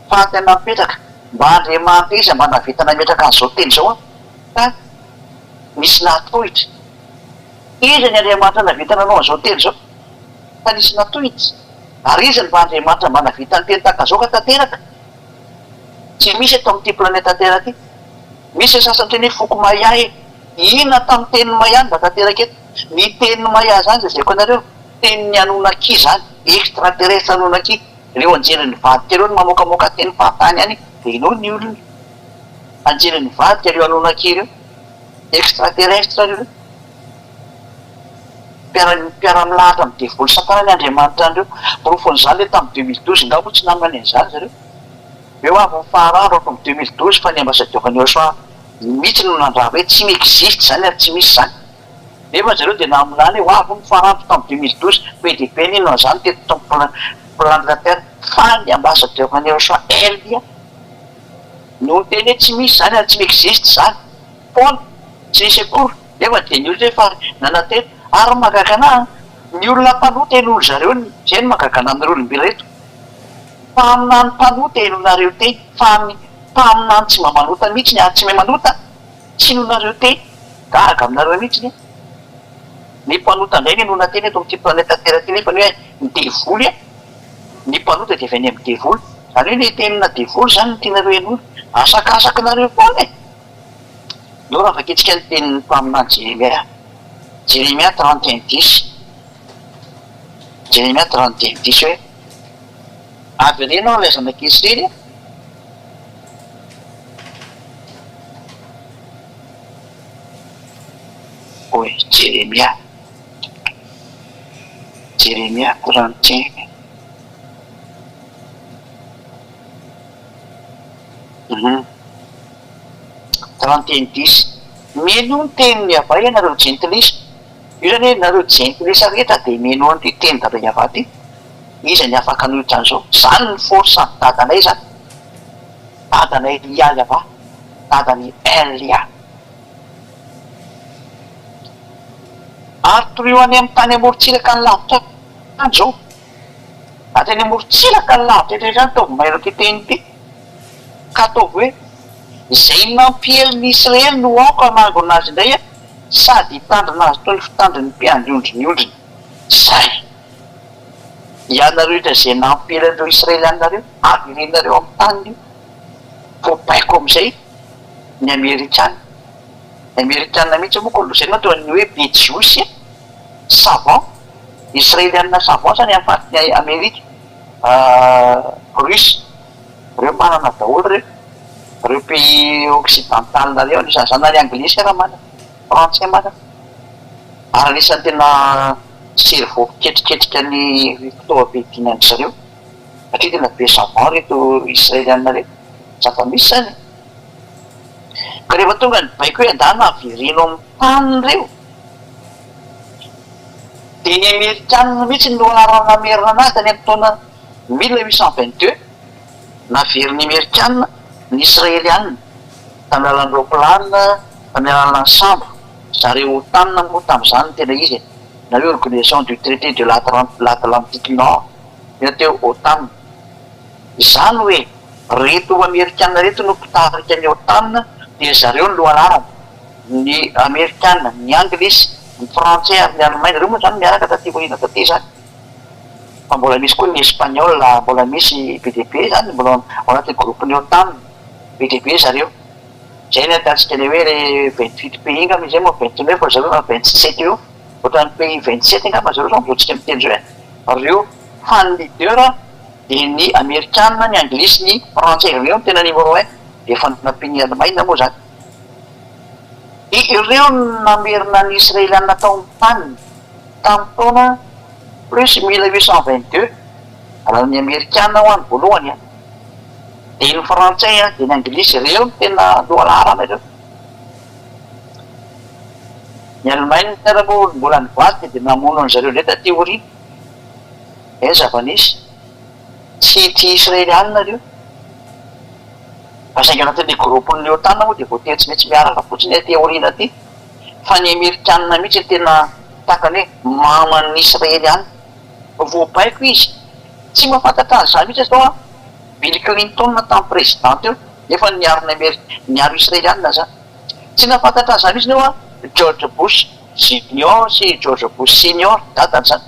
fa tena mipetraka mba andriamanitra izy mba navitana mipetraka an'izao teny zao ka misy natohitra izy ny andriamanitra navitana anao an'izao teny zao fa nisy natohitra ary izy ny mba andriamanitra mba navitany teny tahaka zao ka tanteraka tsy misy eto amin'ity planeta tera ty misy sasany teny foko maya ina tamin'ny teniny maya mba tanteraka eto ny teniny maya zany zay zaiko anareo teniny anonaki zany extraterrestre anonaki reo anjelin'ny vadika reo no mamokamoka teny fahatany any dia inao ny olona anjelin'ny vadika reo anonaki reo extraterrestre reo mpiara-milahatra amin'ny devoly satana ny andriamanitra an'ireo porofon'izany le tamin'ny 2012 ngabo tsy namany an'izany zareo eo avy fahararo ao amin'ny 2012 fa ny ambasadiovany Joshua mihitsy no nandrava hoe tsy miexiste zany ary tsy misy zany nefa zareo dia naminany ho avy ny fahararo tamin'ny 2012 PDP nino zany teto plan de la terre fa ny ambassadeur Jean Israël dia no teny hoe tsy misy zany tsy existe zany foana tsy misy akory nefa de ny olona fa nanateny ary mahagaga anahy ny olona mpanota eny olo zareo zay no mahagaga ana amin'ireo olombelo reto fa aminany mpanota eny nareo teny fa aminany tsy mba manota mihitsy ny tsy mahay manota tsy no nareo teny gaga aminareo mihitsy ny mpanota indray ny nona teny eto amin'ity planeta terre ty nefa ny hoe ny devoly a ny mpanota de avy any amin'ny devoly zany hoe ny tenina devoly zany ny tianareo en'olo asakasaka nareo foana e no raha vaketsika ny tenin'ny mpaminany Jérémia 31:10 Jérémia 31:10 hoe avy renao ilay zanak'Israely oe Jérémia 31 31:10 meno ny teniny avay ianareo jentilisa io zany hoe nareo jentilisa rehetra de meno an'ity teny dadany ava ty izy ny afaka anohitra an'izao zany ny force ny dadanay zany dadanay Elialy ava dadany Elia ary toroio any amin'ny tany amorontsiraka ny lavitra any zao atany amorontsiraka ny lavitra etra zany taovy maino ty teny ty ka ataovy hoe zay nampieliny Israely no aoko amango anazy indray a sady hitandrina azy toy ny fitandriny mpiandrondronyondriny zay ianareo rehetra zay nampielindreo Israely anareo avy irenareo amin'ny tany io voabaiko am'izay ny Amerikana mihitsy moa ko zay matao ny hoe bejiosy savant israeliana savant zany afatiny Amerika russe reo manana daholo reo pays occidental nareo anisan'ny zany ary anglisy raha mana français mana ary anisan'ny tena cerveau ketriketrika ny fitaovam-piadiana ny zareo satria tena be savant reto israeliana reto zafa misy zany ka rehefa tonga ny baiko hoe andana avereno amin'ny tany reo de ny amerikanina mihitsy no aranamerina anazy tany amin'ny taona 1822 naveriny amerikanina ny israelianina tamin'ny alalan'ireo planina tamin'ny alalana sambo zareo tanina moa tamin'izany tena izy na hoe organisation du traité de l'Atlantique Nord ina teo OTAN izany hoe reto amerikanina reto no mpitarika ny OTAN dia zareo ny lohalarana ny amerikanina ny anglisy ny français ary ny allemagne reo moa zany miaraka taty vohina taty zany fa mbola misy koa ny espagnol mbola misy BDP zany mbola ao anaty groupe ny OTAN BDP zareo zay ny atatsika le hoe le 28 pays ngamy zay moa 29 fa zareo 27 eo ohatrany pays 27 ngamba zareo zao mizoatsika miteny zao reo fan leader de ny amerikanina ny anglisy ny français reo tena numéro 1 efa nampiny allemagne moa zany ireo namerina ny israelianina tao amin'ny tany tamin'ny taona plus 1822 raha ny amerikanina ho any voalohany de ny français de ny anglisy reo tena lohalarana reo ny allemagne teramoa mbola ny vaty de namono any zareo ndray taty orina zava-nisy tsy ty israelianina reo fa saingy anatin'le groupe-ny OTAN moa de voatery tsy maintsy miaraka fotsiny aty aorina aty fa ny amerikanina mihitsy tena takany hoe maman'ny israelianina voabaiko izy tsy mahafantatra azy zany mihitsy zao Bill Clinton tamin'ny présidente eo nefa niaro israelianina zany tsy nahafantatra azy zany mihitsy neo George Bush junior sy George Bush senior dadany zany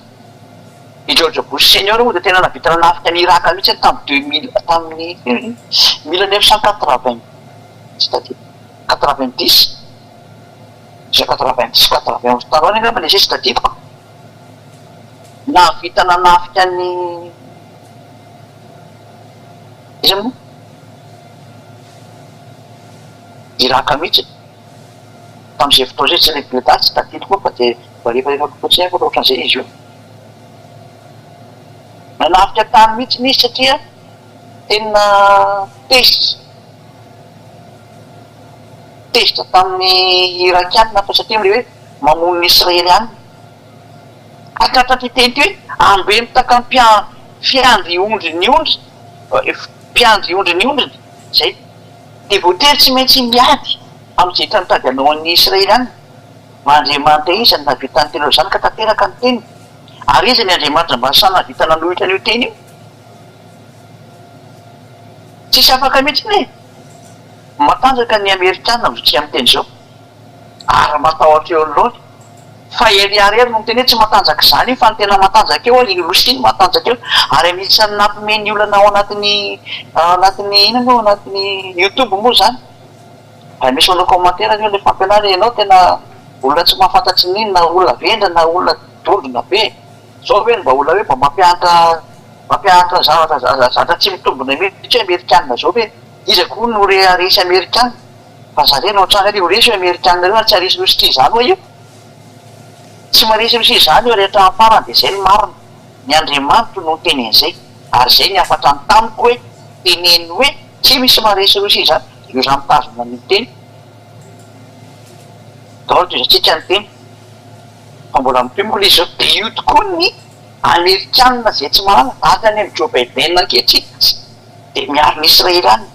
i George Bush senior moa de tena navita nanafika ny Irak mihitsy tamin'ny 2000 tamin'ny 1980 c'est-à-dire 90 taloany angamba le sisy tadidiko navita nanafika ny izy moa Irak mihitsy tamin'izay fotoa zay tsy lehibe daty tsy tadidiko fa de rehefa fotsiny fa ohatran'izay izy io nanafika tany mihitsy nisy satria tena tezitra tamin'ny irakianina fa satria amle hoe mamono ny israelianina akatraty teny ty hoe ambe mitaka fiandry ondry ny ondry mpiandry ondry ny ondriny zay de voatery tsy maintsy miady am'izay mitady anao an'ny israely any maandriamanitra izany navitany tena zany ka tanteraka ny teny ary izy ny andriamanitra mba sana vita nanohitra an'io teny io tsisy afaka mihitsy ne matanjaka ny amerikana tsy amin'ny teny zao ary matahotra eo anoloany fa eriariery no teny hoe tsy matanjaka zany fa ny tena matanjaka eo ny rosiny matanjaka eo ary anisan'ny nampomeny olana ao anatin'ny inona ao anatin'ny youtube moa zany raha misy olona commentaire io le fampianary ianao tena olona tsy mahafantatsy n'inona olona vendra na olona dondrona be zao ve mba olona hoe mba mampianatra zavatra tsy mitombona mihitsy hoe amerikanina zao hoe iza koa no resy amerikanina fa zareo no tranga io resy amerikanina reo tsy aresy rosity zany hoe io tsy maresy rosy zany io rehetra afarany de zay ny marina ny andriamanitra no teny an'izay ary zay ny afatra ny tamiko hoe teneny hoe tsy misy maresy rosy zany io zany mitazona ny teny daoly toizatsika ny teny fa mbola mipimola izy zao de io tokoa ny amerikanina zay tsy marana aka any amin'ny Joe Biden ankehitriny de miaro ny Israely any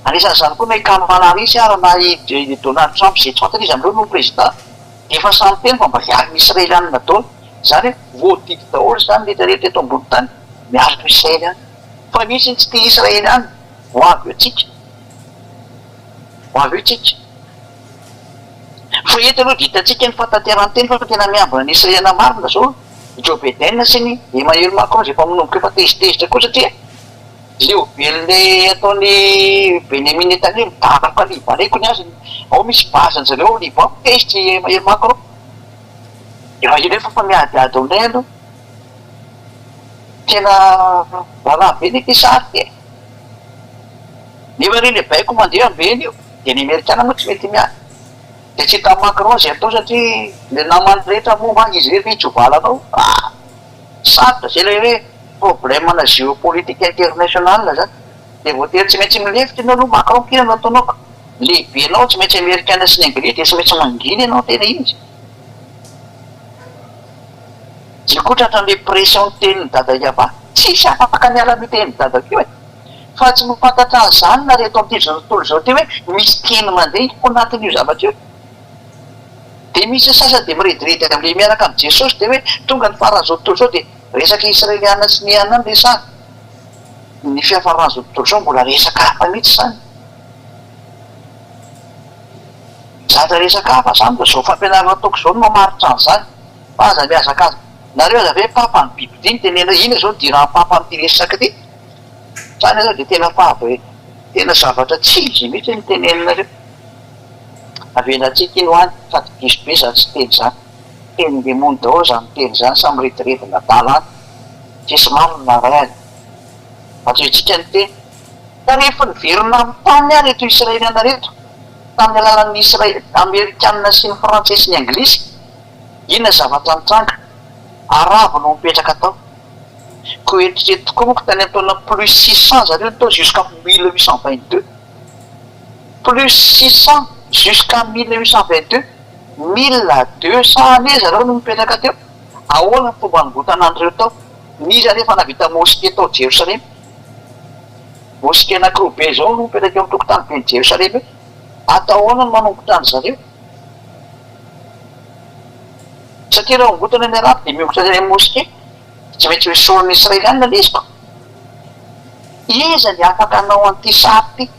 anisan'izany koa hoe Kamala Harris ary na i Donald Trump zay tsy fantatra izy amindreo no président efa samy teny fa mba miaro ny Israely any nataony zany hoe voadidy daholo zany rehetrarehetra eto ambony tany miaro ny Israely any fa misy tsy tia Israely any ho avy eo tsika fa eto aloha ditatsika ny fataterany teny fa tena miambina ny Israely marina zao Joe Biden sy ny Emmanuel Macron zay efa manomboka efa tezitezitra koa satria leo belile ataony Benjamin Netanyahu mitaraka Liban reko ny azony ao misy bazany zareo Liban tezitry Emmanuel Macron efa io nefa fa miadiady aminay aloha tena raha be ny sary te nefa reny baiko mandeha ambeny io de ny amerikana moa tsy mety miady de tsy hita Macron zay atao satria le namany rehetra momba any izy rehefa hitsovalanao sarotra zay le hoe problèmena géopolitique internationale zany de voatery tsy maintsy milefitra ianao aloha Macron kina no ataonao lehibe anao tsy maintsy amerikana sy ny anglia de tsy maintsy manginy ianao tena izy zay koa tratran'le pression teniny dada Iava tsisy afaka miala amin'ny teniny dada keo e fa tsy mifantatra an'izany na reto amin'ity zao tontolo zao ty hoe misy teny mandeha ko anatin'io zavatra io de misy sasa de mirediredy am'le miaraka am' Jesosy de hoe tonga ny farany zao tontolo zao de resaky israeliana sy ny anany resany ny fiafarany zao tontolo zao mbola resaka hafa mihitsy zany zatra resaka hafa zany da zao fampianarana ataoko zao no mamaritra an'izany fa aza miazaka azy nareo aza ve papa ny biby ty ny tenena ina zao diraha papa am'ty resaky ty zany zao de tena papa tena zavatra tsy izy mihitsy ny teneninareo avenatsika iny hoany sady diso be zany tsy teny zany teny le mony daholo zany teny zany samy rediredina dala any tsisy marina ray any atsoitsika ny teny ka rehefa niverina amin'ny tany ary reto israeliana reto tamin'ny alalan'ny Israely amerikanina sy ny frantsay sy ny anglisy inona zavatra nitranga arabo no mipetraka atao ko eritreto tokoa moa ko tany ataona plus 600 zareo tao jusqu'à 1822 plus 600 jusqu'à 1822 1200 ane zareo no mipetraka teo ahoana ny fomba nibotanandreo tao niza rehefa navita mosquée tao Jerosalem mosquée anankiroa be zao no mipetraka eo amin'ny tokotany be ny Jerosalem io atahoana no manombotra any zareo satria raha ombotana ny araby de miongotra ny mosquée tsy maintsy hoe solon'ny israeliana lesiko iza ny afaka anao an'ity sary ty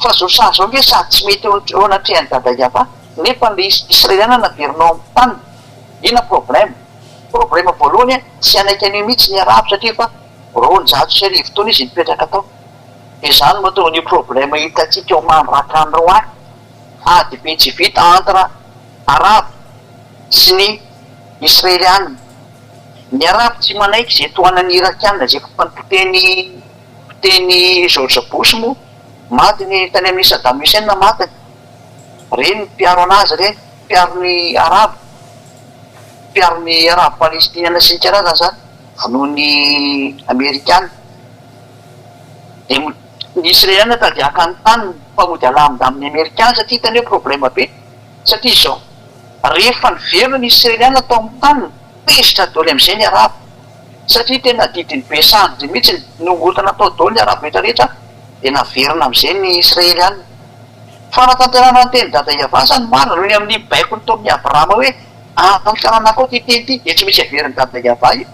fa zao sary zao nge sady tsy mety eo anatrehany dada Iava nefa le israeliana naverinao amin'ny tany ina problème voalohany tsy anaiky an'io mihitsy ny araby satria fa roanjato sy arivo taona izy nipetraka tao de zany mahatonga ny problème hitatsika eo mandraka andreo any ady be tsy vita entre arabe sy ny israeliana ny arabe tsy manaiky zay tohanany irakiana zay mpiteny George Bush moa maty ny tany amin'ny Saddam Hussein matiny reny ny mpiaro anazy reny mpiaro ny arabe palestiniana sy ny karazana zany vonoany amerikana de ny israeliana tadiaka ny tany mpamody alamina amin'ny amerikana satria hitany hoe problème be satria zao rehefa niverina ny israeliana tao amin'ny tany pesitra daholo am'izay ny arabe satria tena didiny besany zay mihitsy nongotana atao daholo ny arabo rehetrarehetra dia naverina amin'izay ny israelianina fa natanterana ny teny dada iavasany marina noho ny amin'ny baiko ny taomin'ny abrahama hoe antanterana koa ty teny ty dia tsy misy averiny dada iava io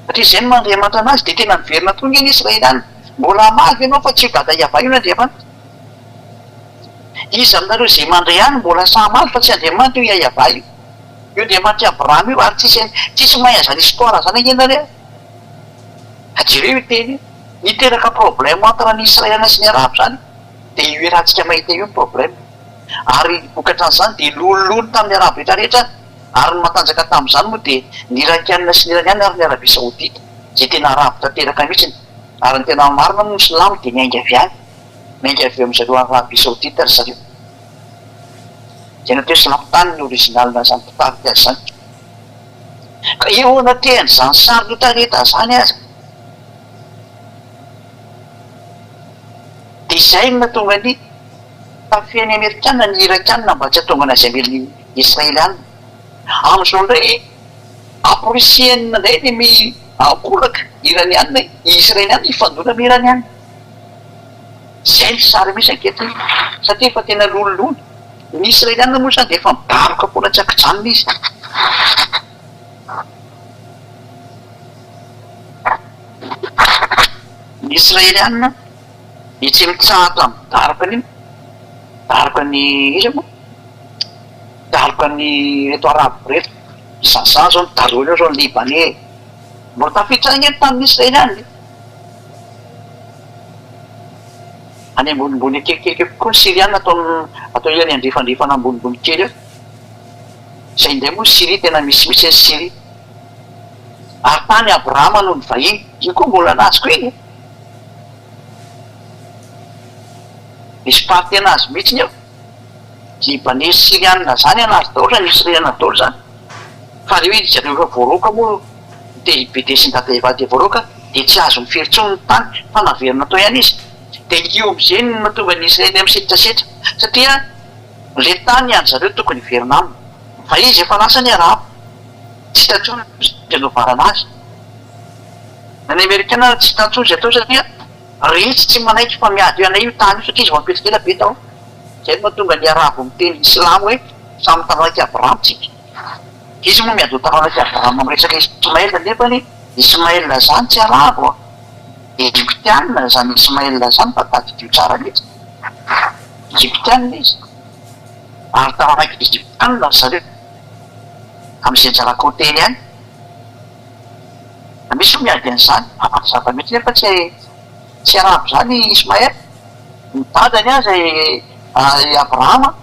satria izay no mandriamatra anazy dia tena miverina tonga ny israelianina mbola mavy ianao fa tsy dada iava io ny andriamanitra izy aminareo zay mandray any mbola samaly fa tsy andriamanitra io iava io io andriamanitra abrahama io ary tsisy mahay an'izany histoire zany angenareo ajereo io teny niteraka problème entre ny israeliana sy ny arabo zany dia io iarahantsika mahita io ny problème ary vokatra an'izany dia lololony tamin'ny arabo rehetrarehetra ary ny matanjaka tamin'izany moa dia ny irakianina sy ny iraniana ary ny arabia saodita zay tena arabo tanteraka mihitsiny ary ny tena marina no silamo dia miainga avy any miainga avy amin'izareo arabia saodita ry zareo zay nateo silamotany ny originalina zany mpitarika azy zany ka eo natehany zany sary lotareta zany azy dia izay no natonga ny tafeny amerikanina ny irakianina mba tsy hatonga anazy amelony israelianina amin'izao indray aprisienina indray ny mi akolaka iranianina israelianina ifandona amy iranianina zay ny sary misy anketiny satria efa tena lololony ny israelianina moa zany dia efa midaroka mbola tsy akijanona izy ny israelianina dia tsy mitsahatra midaroka ny daroka ny izy moa daroka ny reto arabo reto zazany zao ny daroiny eo zao ny libanais mbola tafiditra eny tamin'ny israelianina any ambonimbony kelikely kokoa ny syrianina atao iany andrefandrefana ambonimbony kely eo izay indray moa syrie tena misimisy ny syrie ary tany abrahama noho ny vahiny io koa mbola anazy koa iny misy party anazy mihitsiny eo libanais syrianina zany anazy daholo zany israeliana daholo zany fa reo izy zareo efa voaroka moa dia bede sy ny dada evady voaroka dia tsy azo miferitsony ny tany fa naverina atao ihany izy dia io am'izay no mahatonga ny israely misetrasetra satria le tany any zareo tokony verina aminy fa izy efa lasa ny arabo tsy tatsony renovarana azy ny amerikana tsy tatsony zay atao satria retsy tsy manaiky fa miady io anay io tany io satria izy mampetrika ela be tao zay no mahatonga ny arabo miteny islamo hoe samy taranaky abraham tsika izy moa miady ho taranaky abraham amresaka ismaela nefany ismaela zany tsy arabo egyptianina zany ismaela zany fa tadidio tsara mihitsy egyptianina izy ary taranaky egyptianina zareo am'izay njaraka hotely any misy miady an'izany zava mihitsy nefa tsy arabo zany ismaela mitadany azy abrahama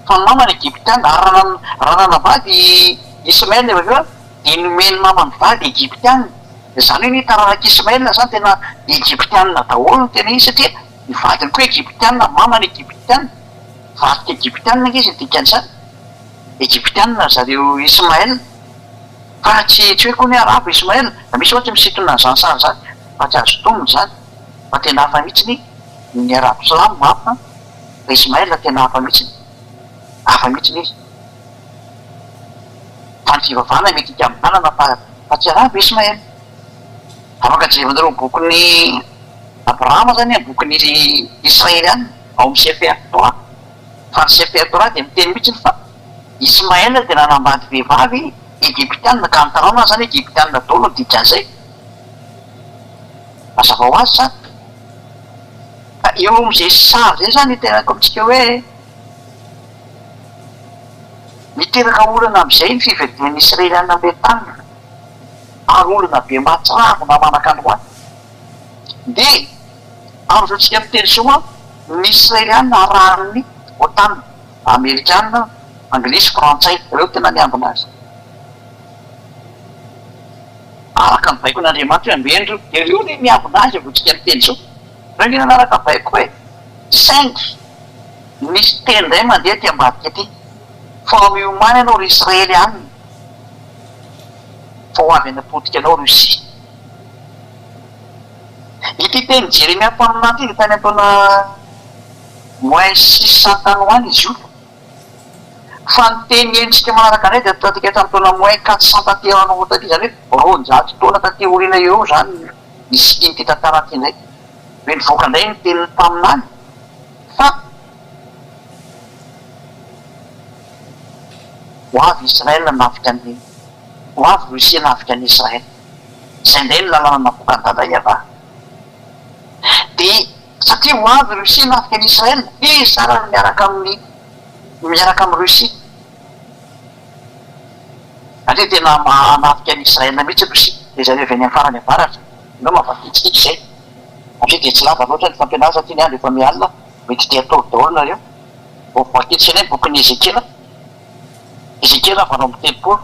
fa ny mamany egyptianina ary raha nanavady ismaela aveo dia nomeny mamany vady egyptianina zany hoe ny taranaky ismaela zany tena egyptianina daholo no tena izy satria nivadiny koa egyptianina mamany egyptianina vadika egyptianina izy dikan'izany egyptianina zareo ismaela fa tsy hoe koa ny arabo ismaela da misy ohatsy misitona n'izany sary zany fa tsy azo tomony zany fa tena hafa mihitsiny ny arabo slamo mafy fa ismaela tena hafa mihitsiny izy fa ny fivavahana mety ikaminanana fa tsy arabo ismaela afaka jerevanareo bokyny abrahama zany bokyny israelianina ao amin'ny sefer Torah fa ny sefer Torah dia miteny mihitsiny fa ismaela dia nanambady vehivavy egyptianina ka nitanana zany egyptianina daholo dikan'izay mazava ho azy zany fa eo am'izay sary zay zany tenako amitsika hoe miteraka olana am'izay ny fivadian'ny israelianina be tany ary olona be matsiravo na manakandroany dia am'izao tsika miteny soa ny israelianina arahan'ny otan amerikanina anglisy frantsay reo tena niambina azy araka ny vaiko n'andriamanitra hoe ambendro ireo ny miambina azy vo tsika miteny so reo ny nanaraka vaiko hoe cinq nisy teny ndray mandeha ty ambadika ty fa miomany anao ry israely aniny fa ho avy anapotika anao Rosia ity teny Jeremia mpaminany ity tany ataona moins 600 tany ho any izy io fa nyteny endrika manaraka anay dia tatika tamin'nytaona moin 400 taty anao taty zany hoe roanjato taona taty orina eo zany misy iny ty tantara ty ndray hoe nivoaka indray ny teniny taminany fa ho avy Israel nafika ny ho avy Rosia nafika ny Israel izay indray ny lalàna napoka ny dada Iava dia satria ho avy Rosia nafika ny Israel dia sarany miaraka amin'ny Rosia satria tena manafika ny Israel mihitsy Rosia dia zareo avy any amin'ny farany avaratra no mahavakitsika izay satria dia tsy lava loatra ny fampianarana ty ny andro efa mialina mety te atao daholo nareo vakitsika ny boky ny Ezekiela vanao amin'ny telopolo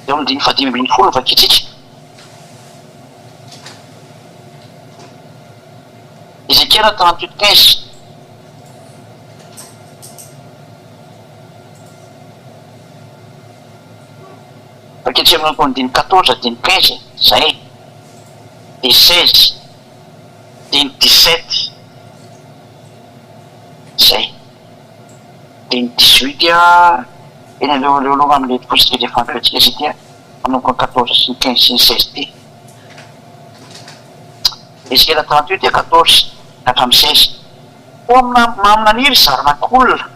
eo amin'ny 5:20 vakitsika Ezekiela 38:15 vakitsika amin'ny kondiny 14 diny 15 zay dia 16 diny 17 zay diny 18 eny aleoaloha amin'le posika le fampiatsika izy ty manomboka 14 sy 15 sy 16 ty Ezekiela 38 dia 14 hatramin'ny 16 ho aminaniry zaranak'olona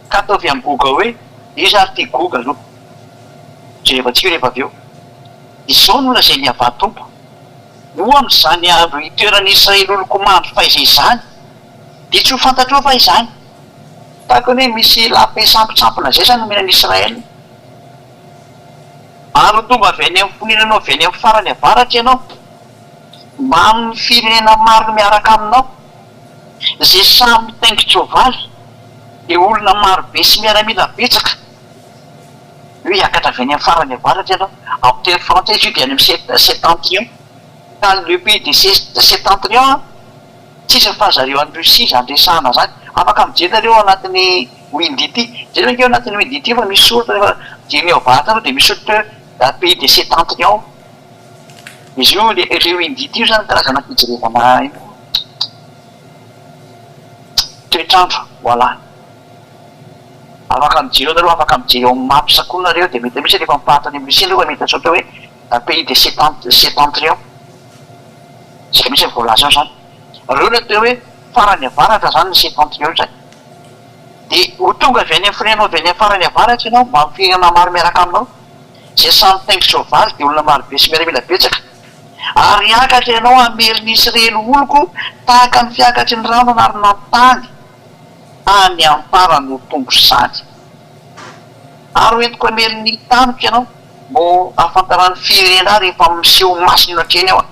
ka ataovy amin'ny goga hoe izy ary ty goga aloha jerevantsika rehefa avy eo izao no lazay ny ava tompo ho amin'izany avy itoeran'ny Israely olon-komandro fa izay izany dia tsy ho fantatreo fa izany tahaka hoe misy lape sampitsampona zay zany nomena an'Israel ary tonga avy any amin'ny foninanao avy any amin'ny farany avaratra ianao mba amin'ny firenena maro miaraka aminao zay samy mitaingitsovaly dia olona marobe sy miaramila betsaka io hiakatra avy any amin'ny farany avaratra ianao amin'ny teny français io dia any amin'ny septentrion ka le pays de septentrion tsisy fa zareo any Rosia zany resahana zany afaka mijenareo anatin'ny windy ity jereo nkeo anatin'ny windy ity fa misy soratra rehefa jereo avaratra dia misy soratra pays de septentrion izy io le windy ity io zany karazana fijerevana toetrandro voilà afaka mijereo nareo afaka mijereo amin'ny mapy sakoa nareo dia mety misy rehefa mipahatany amin'ny Rosia nareo mety atsotra hoe pays de septentrion zay misy voalaza ao zany reo no atao hoe farany avaratra zany ny septentrion zay dia ho tonga avy any amin'ny firenenao avy any amin'ny farany avaratra ianao mba amin'ny firenena maro miaraka aminao zay samy taingisovaly dia olona marobe sy miaramila betsaka ary hiakatra ianao ameriny Israely oloko tahaka ny fiakatry ny rano anarina tany any ampara no tombo zany ary hoentiko ameriny taniko ianao mbo ahafantarany firenena rehefa miseho masina hatreny ao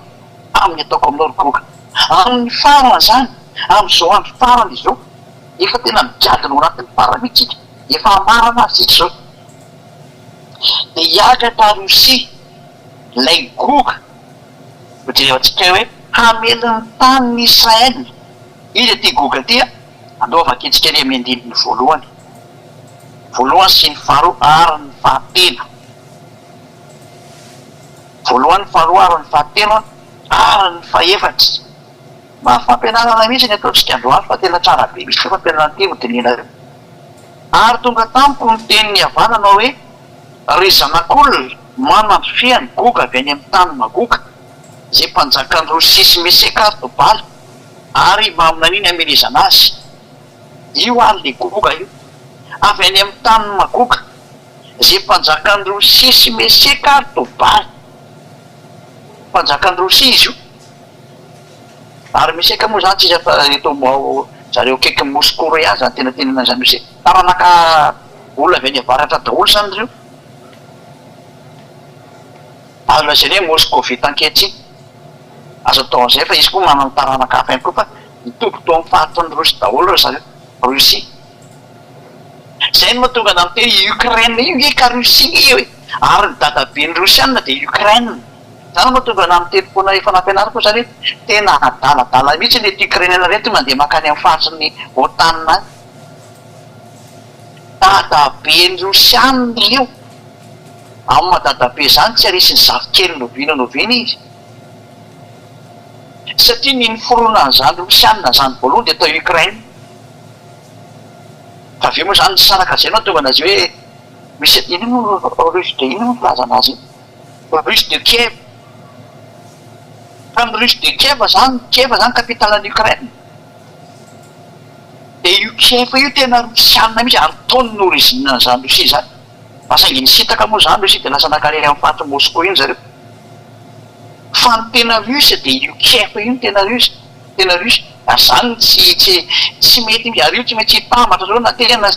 amin'ny ataoko aminao rogoka amin'ny farany zany amin'izao andro farany izao efa tena mijadina ao anatin'ny farany mihitsika efa amarana azy itsy zao dia hiakatra Rosia lay goga hojerevantsika hoe hameliny tany ny Israel izy ty goga ty andao vakitsika ny amin'ny andininy voalohany sy ny faharoa ary ny fahatelo voalohany faharoa ary ny fahatelo ary ny fahaefatra fampianarana mihitsy ny ataontsika androany fa tena tsara be misy fampianarana ty hotenenareo ary tonga tamiko ny tenin'ny havananao hoe ry zanak'olona manampifiany goga avy any amin'ny tany magoka zay mpanjakany Rosia sy Meseka Tobala ary mba aminan'iny hamelezana azy io ary le goga io avy any amin'ny tany magoka zay mpanjakany Rosia sy Meseka Tobala mpanjakany Rosia izy io ary Meseka moa zany tsisy fa reto zareo kaiky Moscou ihany zany tena tenena zany misy taranaka olona avy any avaratra daholo zany reo azo lazay hoe Moscovite ankehitriny azo atao an'izay fa izy koa manana taranaka hafa ihany koa fa mitombo to amin'ny fahatony Rosia daholo reo zareo Rosia zay no mahatonga na miteny Ukraine io eka Rosia io ary ny dadabe ny Rosiana dia Ukraine zany mahatonga na mitelopona efa nampianarako zany hoe tena adaladala mihitsy lety Ukraine reto mandeha makany amin'ny faritry ny otanina dadabe ny Rosiana io amin'ny madadabe zany tsy arisy ny zafikely novina izy satria ny foronana zany Rosiana zany voalohany dia atao Ukraine fa avy eo moa zany ny saraka zay no tonga anazy hoe misy ino Russe de ino milaza anazy Russe de Kiev fa ny Russe de Kiev zany kapitalan'ny Ukraine de io Kiev io tena Rosiana mihitsy ary taon'ny origine zany Russie zany masaingy nisitaka moa zany Russie de lasa nakarery amin'ny faty Moscou iny zareo fa ny tena Russe de io Kiev io tena Russe ary zany tsy mety ary io tsy maintsy hitambatra zao na tena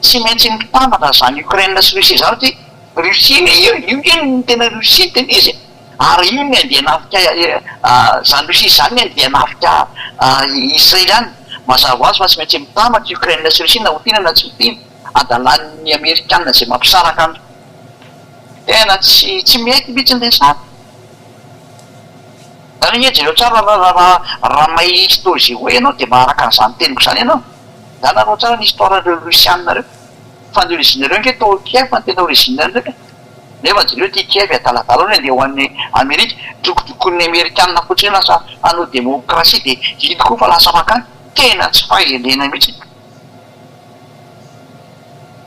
tsy maintsy mitambatra zany Ukraine sy Russie zany ty Russie io tena Russie tena izy ary io ny andeha nafika zany Russie zany ny andeha nafika Israeliany mazava azy fa tsy maintsy mitambatra Ukraine sy Russie na ho tiana na tsy ho tiana adalan'ny Amerikanina zay mampisaraka andro tena tsy mety mihitsy ny sary zany hoe jereo tsara raha mahay historie hoe ianao de maharaka an'izany teniko zany ianao zany anao tsara ny histoiren'ireo Russianareo fa ny originareo nke tao Kiev fa ny tena originary ndraiky nefa jereo ty Kiev adaladala hoe andeha ho an'ny Amerika dokodokon'ny Amerikanina fotsiny lasa hanao démocratie de iny koa fa lasa makany tena tsy fahelena mihitsy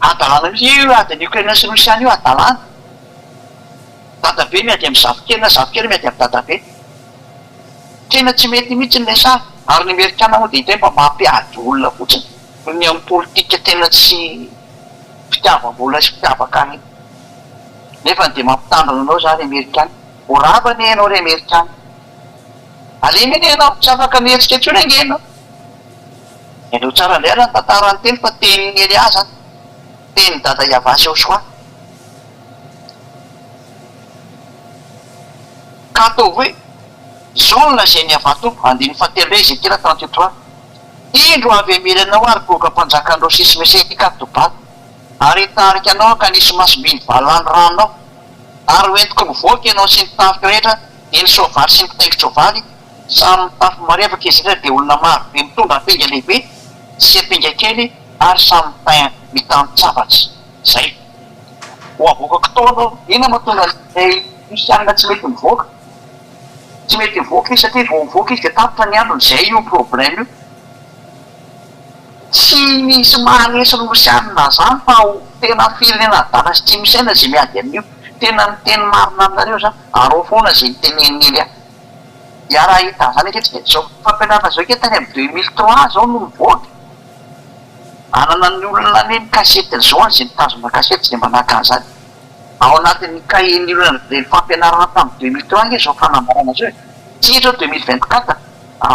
adalana mihitsy io adiny Ukraine sy Russiana io adalana dadabe miady amin'ny zafikely na zafikely miady amin'ny dadabe tena tsy mety mihitsy ny sary ary ny Amerikanina moa de hitay mba mampiady olona fotsiny ny amin'ny politika tena tsy fitiavam-bola sy fitiavaka any nefa de mampitandrina anao zany Amerikana ho ravany ianao ry Amerikana alemy eny ianao tsy afaka mihetsika intsony ange ianao ianao tsara indray raha ny tantarany teny fa tenin'ny Elias teny dada Iavasy Aosoa ka ataovy hoe zaolona zay ny avato andiny fatelo Ezekila 33 indro avy amilanao ary boka mpanjakan'ireo sisy meseka tobato ary hitarika anao ka nisy masobiny valany ranonao ary hoentiko mivoaka ianao sy ny tafika rehetra eny soavaly sy ny mpitaingitry soavaly samy mitafy marevaka izy rehetra de olona maro be mitondra apinga lehibe sy apinga kely ary samy mitany-tsavatry zay ho avoakako tao anao ina mahatonga Russiana tsy mety mivoaka tsy mety mivoaka izy satria vao mivoaka izy de tapitra ny androny zay io problème io tsy misy mahanesy ny Russiana zany fa tena firenena dala sy tsy misy aina zay miady amin'io tena ny teny marina aminareo zany arao foana zay nyteneniny a ia raha hita zany aketsy de zao fampianarana zao ke tany amin'ny 2003 zao no mivoaka anana ny olona neny kasety zao zay nitazona kasety zay manaka an'izany ao anatin'ny cahier-ny olona ny fampianarana tamin'ny 2003 nge zao fanambarana zao tsy zao 2024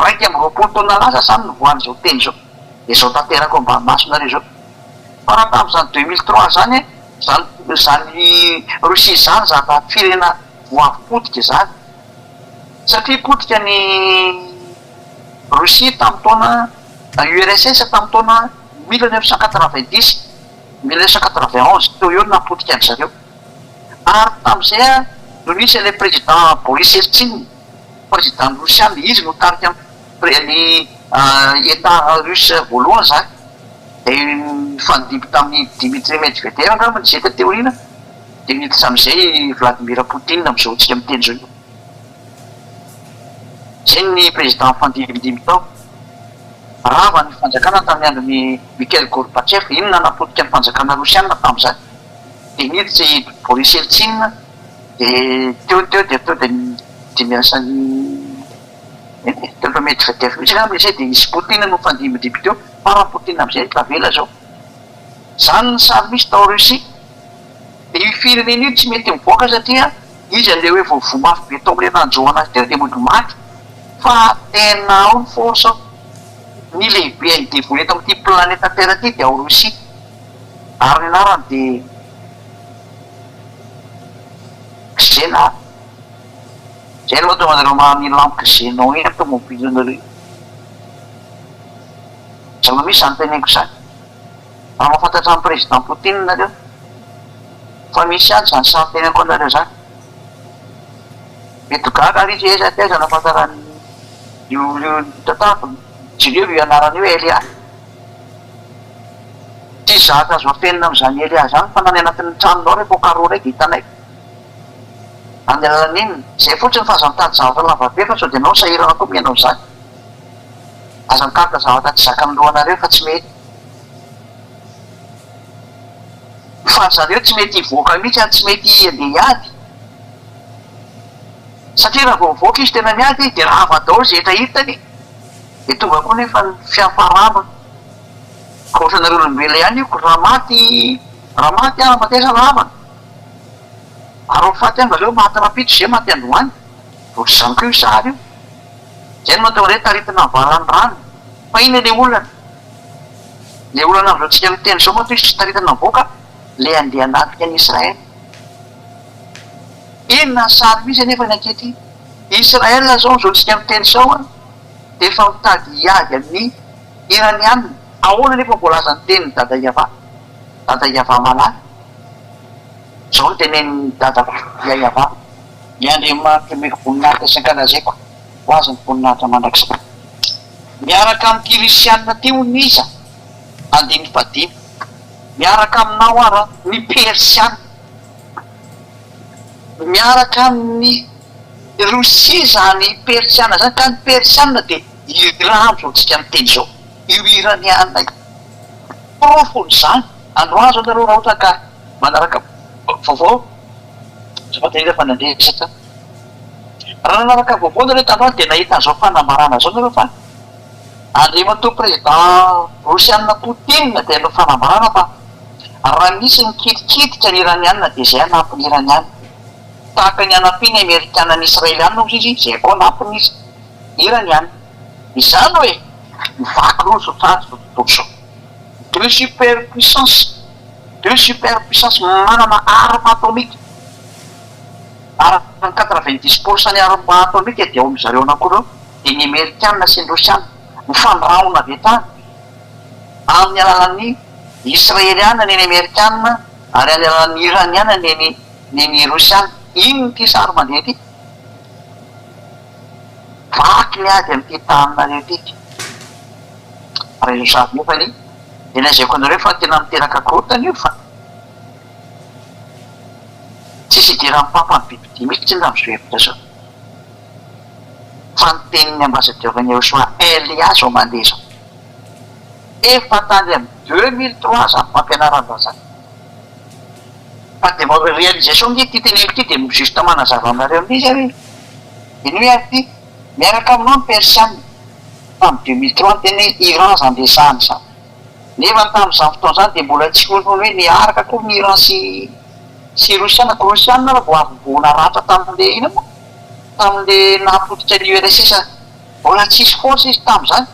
raiky amin'ny roapolo taona lasa zany ny voan'izao teny zao de zao tanterako mba masonareo zao fa raha tamin'izany 2003 zany zany Russie zany zata firena voapotika zany satria potika ny Russie tamin'ny taona URSS tamin'ny taona 1990 1991 teo eo napotika any zareo ary tamin'izay no nisy le président Boris Eltsine président Russiana izy no tarika ny état russe voalohany zany de fandiby tamin'ny Dmitri Medvedev angamba nizay teo ina de niditra am'izay Vladimir Poutine am'izao tsika miteny zao io zay ny président fandimidimy tao rava ny fanjakana tamin'ny andron'ny Mikhail Gorbatchev iny nanapotika ny fanjakana Russiana tamin'izany de niditra Boris Eltsine de teo de miasany teo Medvedev mihitsy angamba izay de nisy Poutine no fandimidimy teo fa raha Poutine am'izay tavela zao zany ny sary misy tao Russie de io firenena io tsy mety mivoaka satria izy an'le hoe vovomafy be tao am'le nanjoana azy de mody maty fa tena ao ny force ny lehibe ny dévolé eto amin'ity planeta terre ty de ao Russie ary ny anarany de Xena zay no mahatonga anareo maniny lampoka Xenao iny atao mobilinareo zama misy zany teneniko zany raha mahafantatra ny président Poutine nareo fa misy any zany sary teneniko anareo zany mety gaga ary izy eza teza nahafantarany io tatako jereo io anarany io Elias tsy zaka azo afenina am'izany Elias zany fa nany anatin'ny tranonao rehefa karo raiky hitanay any alalan'iny zay fotsiny fa aza mitady zavatra lavabe fa sao de anao sahirana koa mianao zany aza mikaroka zavatra tsy zaka amin'ny lohanareo fa tsy mety fa zareo tsy mety hivoaka mihitsy ary tsy mety andeha hiady satria raha vao mivoaka izy tena miady dia raha vadao zay etra hitany de tonga koa nefa ny fiafarana ka ohatranareo olombelona ihany io ko raha maty ara mateza ravana ary faty any valeo maty rapitro zay maty androany ohatr' zany koa io sary io zay no matao re taritina valany rano fa iny le olana am'zao tsika miteny zao mato izy tsy taritana mivoaka le andeha anatika any Israely inona ny sary misy nefa ny ankety Israela zao tsika miteny zao a de efa mitady hiady amin'ny iranianina ahoana nefa mbola aza ny teny dada Iava malaky zao no teneny dada Iava Andriamanitra meko voninahitra isan-kalazaiko ho azy ny voninahitra mandrakizay miaraka amin'ny kirisianina teo ny iza 5 miaraka aminao ara ny persiana miaraka amin'ny Rosia zany persiana zany ka ny persiana de Iran zao tsika miteny zao io iranianina profony zany androazo anareo raha ohatra ka manaraka vaovao zafatahita fa nandresatra raha nanaraka vaovao nareo tandroany de nahita an'izao fanambarana zao nareo fa Andriamanitra président Rosianina Poutine de no fanambarana fa raha misy mikitikitika ny iranianina de zay anampiny iranianina tahaka ny anampiny amerikana ny israelianina ozy izy zay koa anampiny izy iranianina izany hoe mivaky roso sady zao deux superpuissance manana arme atomique ary 90% ny arme atomique de ao am'zareo anakoreo de ny amerikana sy ny rosiana mifandraona avy tany amin'ny alalan'ny israeliana neny amerikana ary amin'ny alalan'ny iraniana neny rosiana ino ty sary mandeha ty vaky miady am'ty taninareo tiky raha izo sady nefa ny de lazaiko anareo fa tena miteraka korotany io fa tsisy idiran'ny papa ny bibidi mihitsy ny ram'zao hevitra zao fa ny teniny ambasadiovany Joshua Elias ao mandeha zao efa tany amin'ny 2003 zany fampianaran-drazana fa de mba réalisation ny ty teneny ty de juste manazava aminareo amin'izy ary iny hoe ary ty miaraka aminao ny persianina fa amin'ny 2003 teny Iran zany desany zany nefa tamin'izany fotoana zany de mbola tsy olona hoe niaraka koa ny Iran sy Rosiana ko Rosiana raha vo avy ratra tamin'le ina moa tamin'le nahapotika ny URSS mbola tsisy force izy tamin'izany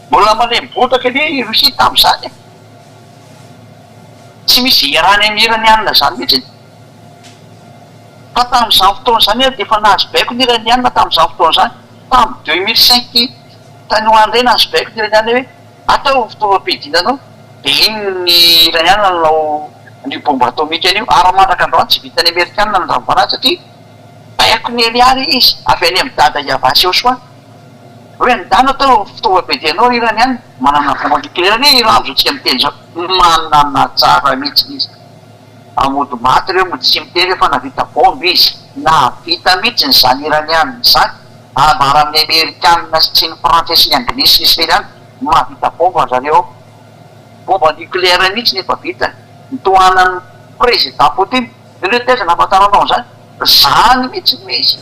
mbola malembotaka ny Rosia tamin'izany tsy misy irany amin'ny iranianina zany mihitsy fa tamin'izany fotoana zany de efa nahazo baiko ny iranianina tamin'izany fotoana zany tamin'ny 2005 tany ho andrena nahazo baiko ny iranianina hoe atao fitaovam-piadinanao de iny ny iranianina nanao ny bomba atomika an'io ary mandraka androany tsy vitany amerikanina ny rambanazy satria baiko ny eliary izy avy any amin'ny dada Iava sy Joshua hoe ndana atao fitaovam-piadinanao iranianina manana bomba nucléaire ny Iran zao tsika miteny zao manana tsara mihitsy izy amody maty reo mody tsy miteny rehefa navita bomba izy navita mihitsy ny zany iranianina zany abara amin'ny amerikanina sy ny frantsay sy ny anglisy ny israeliana mahavita bomba zareo bomba nucléaire mihitsy nefa vitany nitohanan'ny président Poutine le teza nafantaranao zany zany mihitsy misy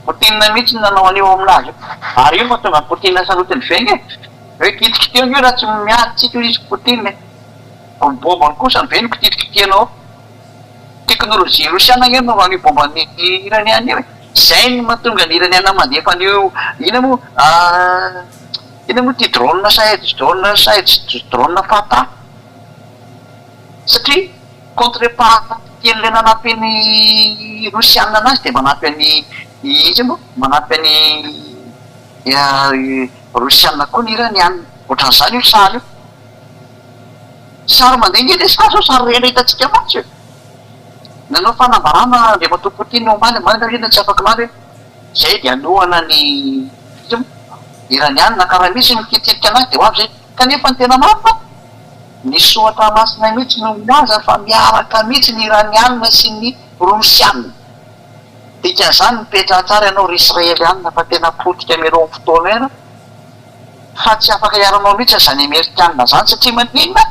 Poutine mihitsy nanao an'io aminazy ary io mahatonga ny Poutine salotiny veny hoe kitikitihana io raha tsy miady tsika izy Poutine bombany kosa ny veny kitikitihanao teknolojia rosiana io nao an'io bombany iraniana io zay ny mahatonga ny iraniana mandefa an'io ina moa ty drone saidy drone fata satria contrepartie le nanampy rosiana anazy de manampy any izy moa manampy any rosiana koa ny iranianina ohatran'izany io sary io sary mandeha ngely sary zao sary rena hitantsika matsy io nanao fanambarana le mato Poutine omaly manina tsy afaky mary zay de anohana ny izy moa iranianina karaha misy mikititika anazy de ho avy zay kanefa ny tena mafy nisy ohatra masina mihitsy no milaza fa miaraka mihitsy ny iranianina sy ny rosianina dikan'izany mipetra tsara ianao israelianina fa tena potika miareo amin'ny fotoana ena fa tsy afaka iaranao mihitsy zany amerikanina zany satria maninona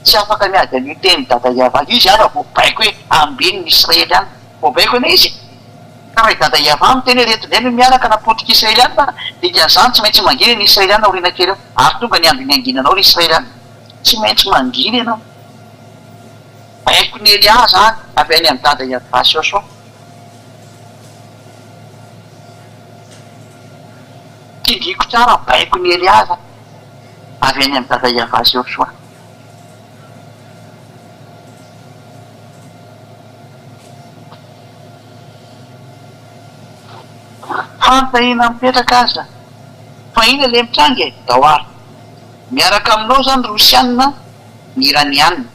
tsy afaka miady an'io teny dada iavana izy ara vo baiko hoe ambiny ny israely any vo baiko ena izy ka raha dada iavana miteny reto no miaraka napotika israeliana dikan'izany tsy maintsy mangina ny israeliana orina kely eo ary tonga ny andony anginanao ry israeliana tsy maintsy mangina ianao baiko ny Eliaza any avy any amin'ny dada iavana soasoa tidiko tsara baiko ny Eliaza avy any amin'ny dada iavana soasoa fantahina mipetraka aza fa ina le mitrangy daoary miaraka aminao zany rosianina ny iranianina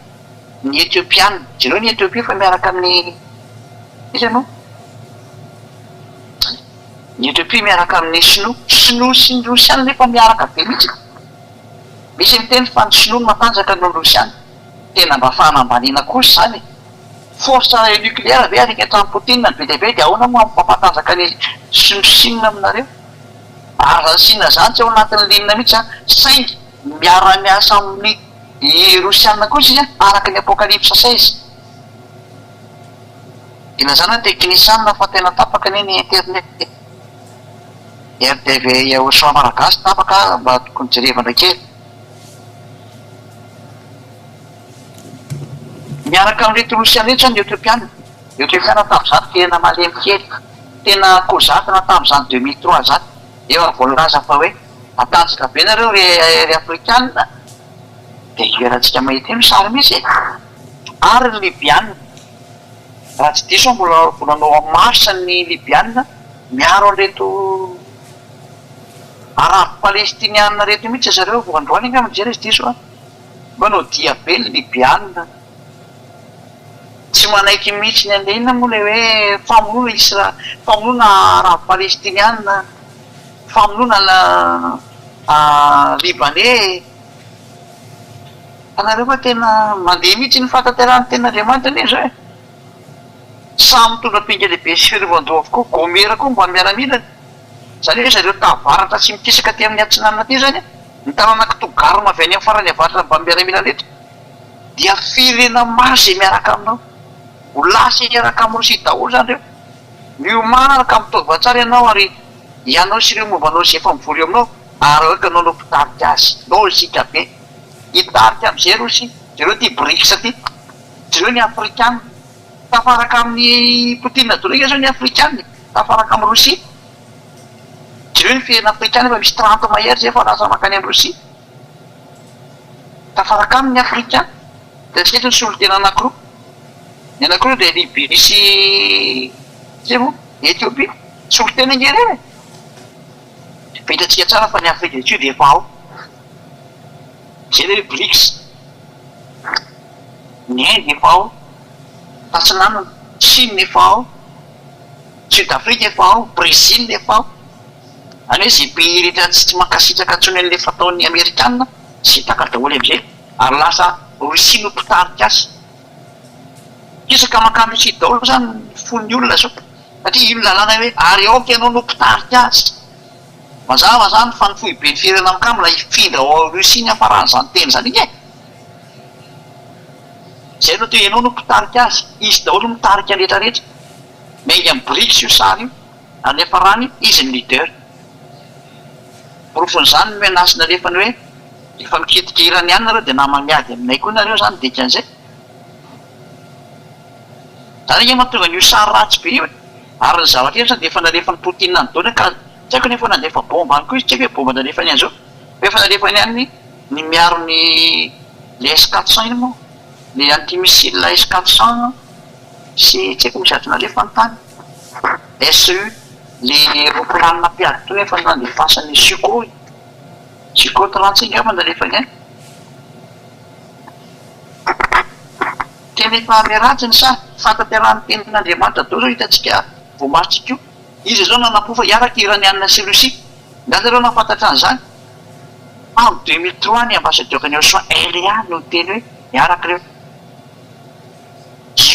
ny etiopianina jereo ny etiopia fa miaraka amin'ny isanao ny etiopia miaraka amin'ny sinoa sy ny rosianina nefa miaraka be mihitsy misy miteny fa ny sinoa matanjaka no rosianina tena mba fahanambanina kosa zany force nucléaire ve arika hatramin'ny Poutine be dia be dia ahoana moa mampatanjaka ny sinosinina aminareo ary zany sinina zany tsy ao anatin'ny linina mihitsy a saingy miara-miasa amin'ny rosianina kosa izy araka ny apocalypse 16 ilazana teknisianina fa tena tapaka ny internet RTV soa malagasy tapaka mba tokony jerevana kely miaraka amin'irety rosiana rehetra ny etiopiana tamin'izany tena malemy kely tena kozatona tamin'izany 2003 zany eo voalaza fa hoe atanjaka be nareo ry afrikanina dia ioerantsika mahita eny sary misy ary libianina raha tsy diso mbola volanao amin'ny marsa ny libianina miaro an'ireto arabo palestinianina reto mihitsy zareo voandroany nga mijery izy diso a manao dia be ny libianina tsy manaiky mihitsy ny andeina moa le hoe famonoana arabo palestinianina famonoana libanais anareo fa tena mandeha mihitsy ny fataterahany ten'Andriamanitra anie zao e samy mitondra pinga lehibe sy firovan-doha avokoa gomera koa mba miaramilana zany hoe zareo tavaratra tsy mikisaka ty amin'ny atsinanana ty zany ny tanàna kitogarma avy any amin'ny farany avaratra mba miaramilana reto dia firena maro zay miaraka aminao ho lasa miaraka amin'ny Rosia daholo zany reo miomanaraka mitova-tsara ianao ary ianao sy ireo mombanao sy efa mivory eo aminao ary oeka anao no mpitarika azy lozika be hitarika am'izay Rosia zareo ty BRICS ty zareo ny afrikana tafaraka amin'ny Poutine dorika zao ny afrikana tafaraka amin'ny Rosia zareo ny firena afrikana efa misy 30 mahery zay efa lasa makany amin'ny Rosia tafaraka amin'ny afrikana dia tsy eto ny solotena anankiroa ny anankiroa dia Libye sy zay moa Etiopia solotena ngereny fahitatsika tsara fa ny Afrique du Sud efa ao zay le BRICS ny Inde efa ao Tatsinanana Chine efa ao Sud-Afrique efa ao Brésil efa ao any hoe zay pays rehetra tsy mankasitraka antsony an'le fataon'ny Amerikanina sitaka daholo am'izay ary lasa Rosia no mpitarika azy isaka makany Rosia daholo zany fon'ny olona zao satria ino lalàna hoe ary aoka ianao no mpitarika azy mazava zany fa ny fohy be ny firena mikamo la ifindra ao Rosia ny hafaran'izany teny zany iny e zay no toe ianao no mpitarika azy izy daholo mitarika rehetrarehetra maingy amin'ny BRICS io sary io any hafarany izy ny leader porofon'izany menasina refany hoe efa mikitika iranianina reo dia nama miady aminay koa nareo zany dikan'izay zany io mahatonga n'io sary ratsy be io ary ny zavatra io zany dia efa nalefany Poutine nandona ka tsy haiko nefa nandefa bomba any koa izy tsy haiko hoe bomba nalefany any zao efa nalefany any ny miaro ny le S400 iny moa le antimissile S400 sy tsy haiko misy ato nalefany tany SU le roplanina mpiady to efa nandefasany Sukhoi 35 efa nalefany any tena efa miratsiny sa fataterahany tenin'Andriamanitra daholo zao hitantsika voamarotsika io izy zao nanapofa hiaraka iranianina sy Rosia nda zareo nafantatra an'izany amin'ny 2003 ny ambassadeur ny Soa Elia no teny hoe miaraka reo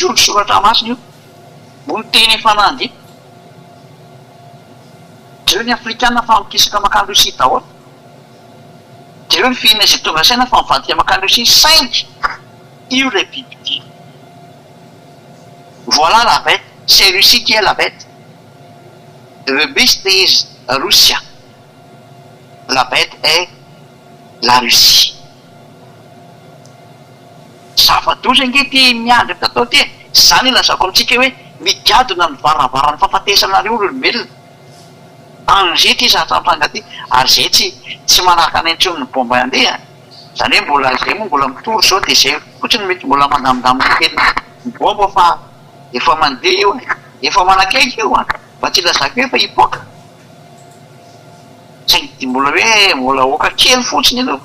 io ny soratra masina io no teny efa nandy zareo ny afrikana fa mikisaka makany Rosia daholo zareo ny fihinana izay tonga saina fa mivadika makany Rosia saingy io le biby ty. Voilà la bête, c'est Russie qui est la bête. The beast is Russia. La bête est la Russie. Zava-doza angety miandry tatao ty. Zany ilazako amintsika hoe migadona ny varavarany fahafatesanareo olombelona. An'izay ty zatratranga ty, ary zay tsy manaraka any antsony ny bomba andeha. Zany hoe mbola zay moa mbola mitory zao dia zay fotsiny mety mbola mandamindamina kely ny bomba fa efa mandeha io efa manakaiky io mba tsy lazako hoe fa hipoaka. Saingy mbola hoe mbola oka kely fotsiny aloha.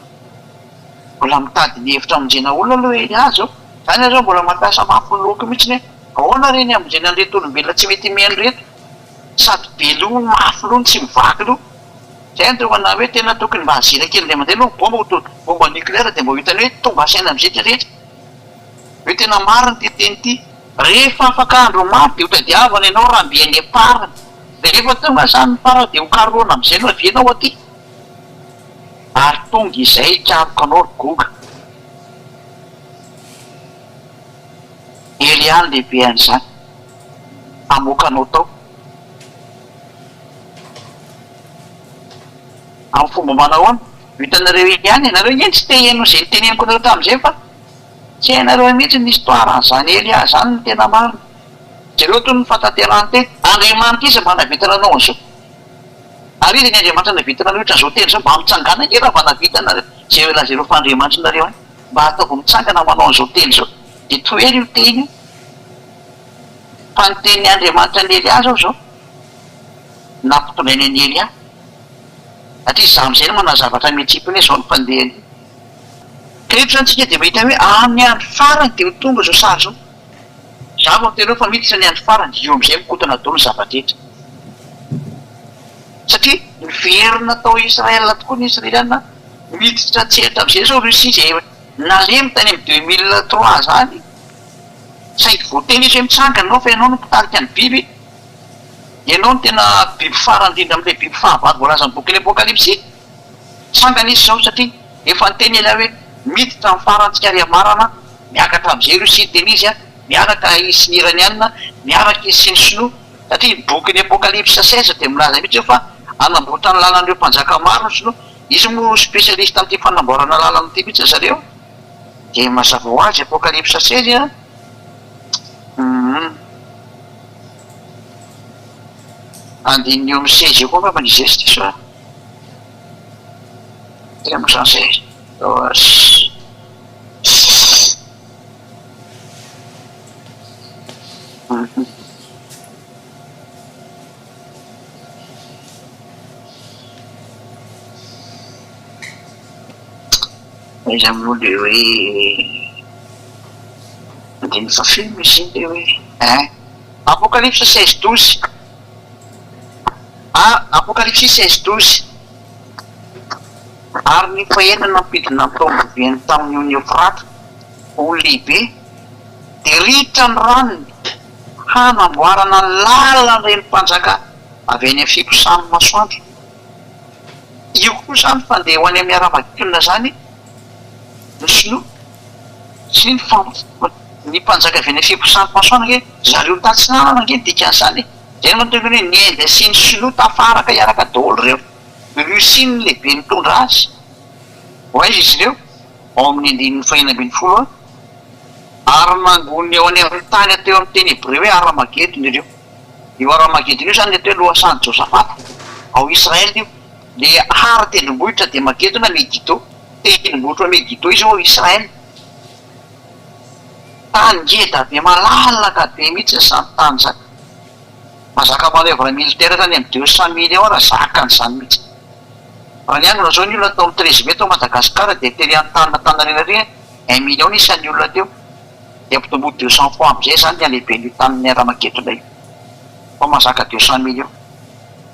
Mbola mitady ny hevitra amonjena olona aloha hoe azo. Zany zao mbola mampiasa mafy-loky mihitsy hoe ahoana reny amonjena an'reto olombelona tsy mety mihaino reto. Sady be loha mafy loha tsy mivaky loha. Zay antokana hoe tena tokony mba azira kely le mandeha loha bomba bomba nucléaire dia mba hitany hoe tonga saina amin'izay rehetra. Hoe tena marina ty teny ty. Rehefa afaka andro maro dia ho tadiavana ianao raha mbe any aparina. Rehefa tonga zany para dia ho karoana amin'izay no avianao aty. Ary tonga izay hikaroka anao goga. Eliany lehibe an'izany. Amokanao tao. Amin'ny fomba manao any, vitanareo ihany ianareo eny tsy te heno izay teneniko anareo tamin'izay fa tsy hainareo mihitsy ny histoiran'izany Elia zany ny tena marina. Jereo toy ny fantanterahany teny Andriamanitra izy mba navitana anao an'izao. Ary izy ny Andriamanitra navitana anao ohatran'izao teny izao mba mitsangana kely raha mba navitanareo zay hoe lazareo fa Andriamanitrareo any mba ataovy mitsangana manao an'izao teny izao. Dia toery io teny io. Fa ny teny Andriamanitra ny Elia zao nampitondrainy any Elia. Satria izaho amin'izay no manao zavatra mihitsipiny hoe izao no fandehany. Kreto zany tsika dia mahita hoe amin'ny andro farany dia ho tonga izao sary izao. Zaho amtenao fa miditra ny andro farany io amin'izay mikotana daholo ny zava-drehetra. Satria miverina tao Israela tokoa ny Israeliana miditra tseritra amin'izay zao Russie zay nalemy tany amin'ny 2003 zany. Saingy voateny izy hoe mitsangana anao fa ianao no mpitarika ny biby. Ianao no tena biby farany indrindra amin'ilay biby fahavalo voalazan'ny boky l'Apocalypse. Sangana izy zao satria efa niteny ela hoe miditra amin'ny farantsika ary amarana miakatra amin'izay Russie teny izy miaraka izy ny iraniana miaraka izy sy ny sinoa. Satria ny boky ny Apocalypse 16 dia milaza mihitsy eo fa anamboatra ny lalan'ireo mpanjaka maro ny sinoa. Izy moa spesialista amin'ity fanamboarana lalana ity mihitsy zareo. Dia mazava ho azy Apocalypse 16 andininy eo amin'ny 16 eo koa mba manizay sy ty soa. Tena moa zany zay. Iza moa le hoe andiny fa film izy le hoe Apocalypse 16:12. Apocalypse 16:12. Ary ny fahenana nampidina ny taomboveny tamin'ny Eufrate ho lehibe dia ritra ny ranony hanamboarana lalana ireny mpanjaka avy any amin'ny fiposahan'ny masoandro. Io koa zany fandeha ho any amin'ny ara-makiolona zany ny sinoa sy ny mpanjaka avy any amin'ny fiposahan'ny masoandro hoe zareo tatsinanana angeny dikan'izany. Zay no tokony hoe ny Inde sy ny sinoa tafaraka hiaraka daholo ireo. Russie ny lehibe mitondra azy. Ho aiza izy ireo ao amin'ny 1:12 ary mangony eo any amin'ny tany ateo amin'ny teny Hébreu hoe Aramagedona ireo. Io Aramagedona io zany atao hoe lohasan'ny Josafata ao Israely io. Le hara tendrombohitra dia Magedona Megiddo. Tendrombohitra Megiddo izy ao Israely. Tany ngeda be malalaka be mihitsy izany tany zany. Mazaka manœuvre militaire zany amin'ny 200 000 raha zaka an'izany mihitsy. Raha ny andro zao ny olona tao amin'ny 13 mai tao Madagasikara dia teny an-tany Tanarena ary 1 million isan'ny olona teo. Dia ampitombo 200 fois amin'izay zany ny alehiben'io tamin'ny Aramagedona io. Fa mazaka 200 millions.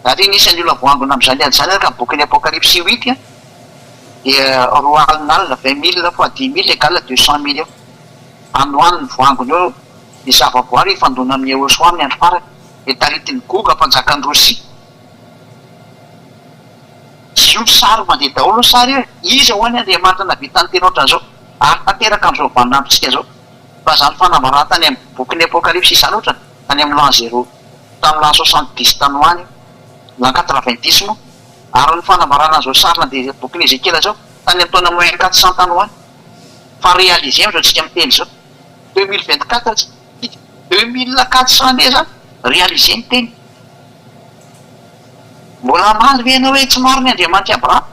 Ary nisan'ny olona voangona amin'izany andro zany ka boky ny Apocalypse 8 dia roa alina 20 000 fois 10 000 égale 200 millions. Anohan'ny voangona eo ny zavaboary ifandona amin'ny EUSO amin'ny andro farany. Dia taritiny goga mpanjakan'ny Russie. Io sary mandeha daholo ny sary io. Izy ho any Andriamanitra navitany teny ohatran'izao. ary tanteraka am'izao vaninandrontsika zao fa zany fanambarana tany amin'ny bokyny apokalipsy izany ohatra tany amin'ny lan 0 tamin'ny lan 70 tany hoany lan 90 moa ary ny fanambarana zao sarina dia bokyny Ezekela zao tany amin'ny taona moins 400 tany hoany fa réalisé am'izao tsika miteny zao 2024 2400 ne zany réalisé ny teny mbola maly ve ianao hoe tsy mariny Andriamanitra Abraham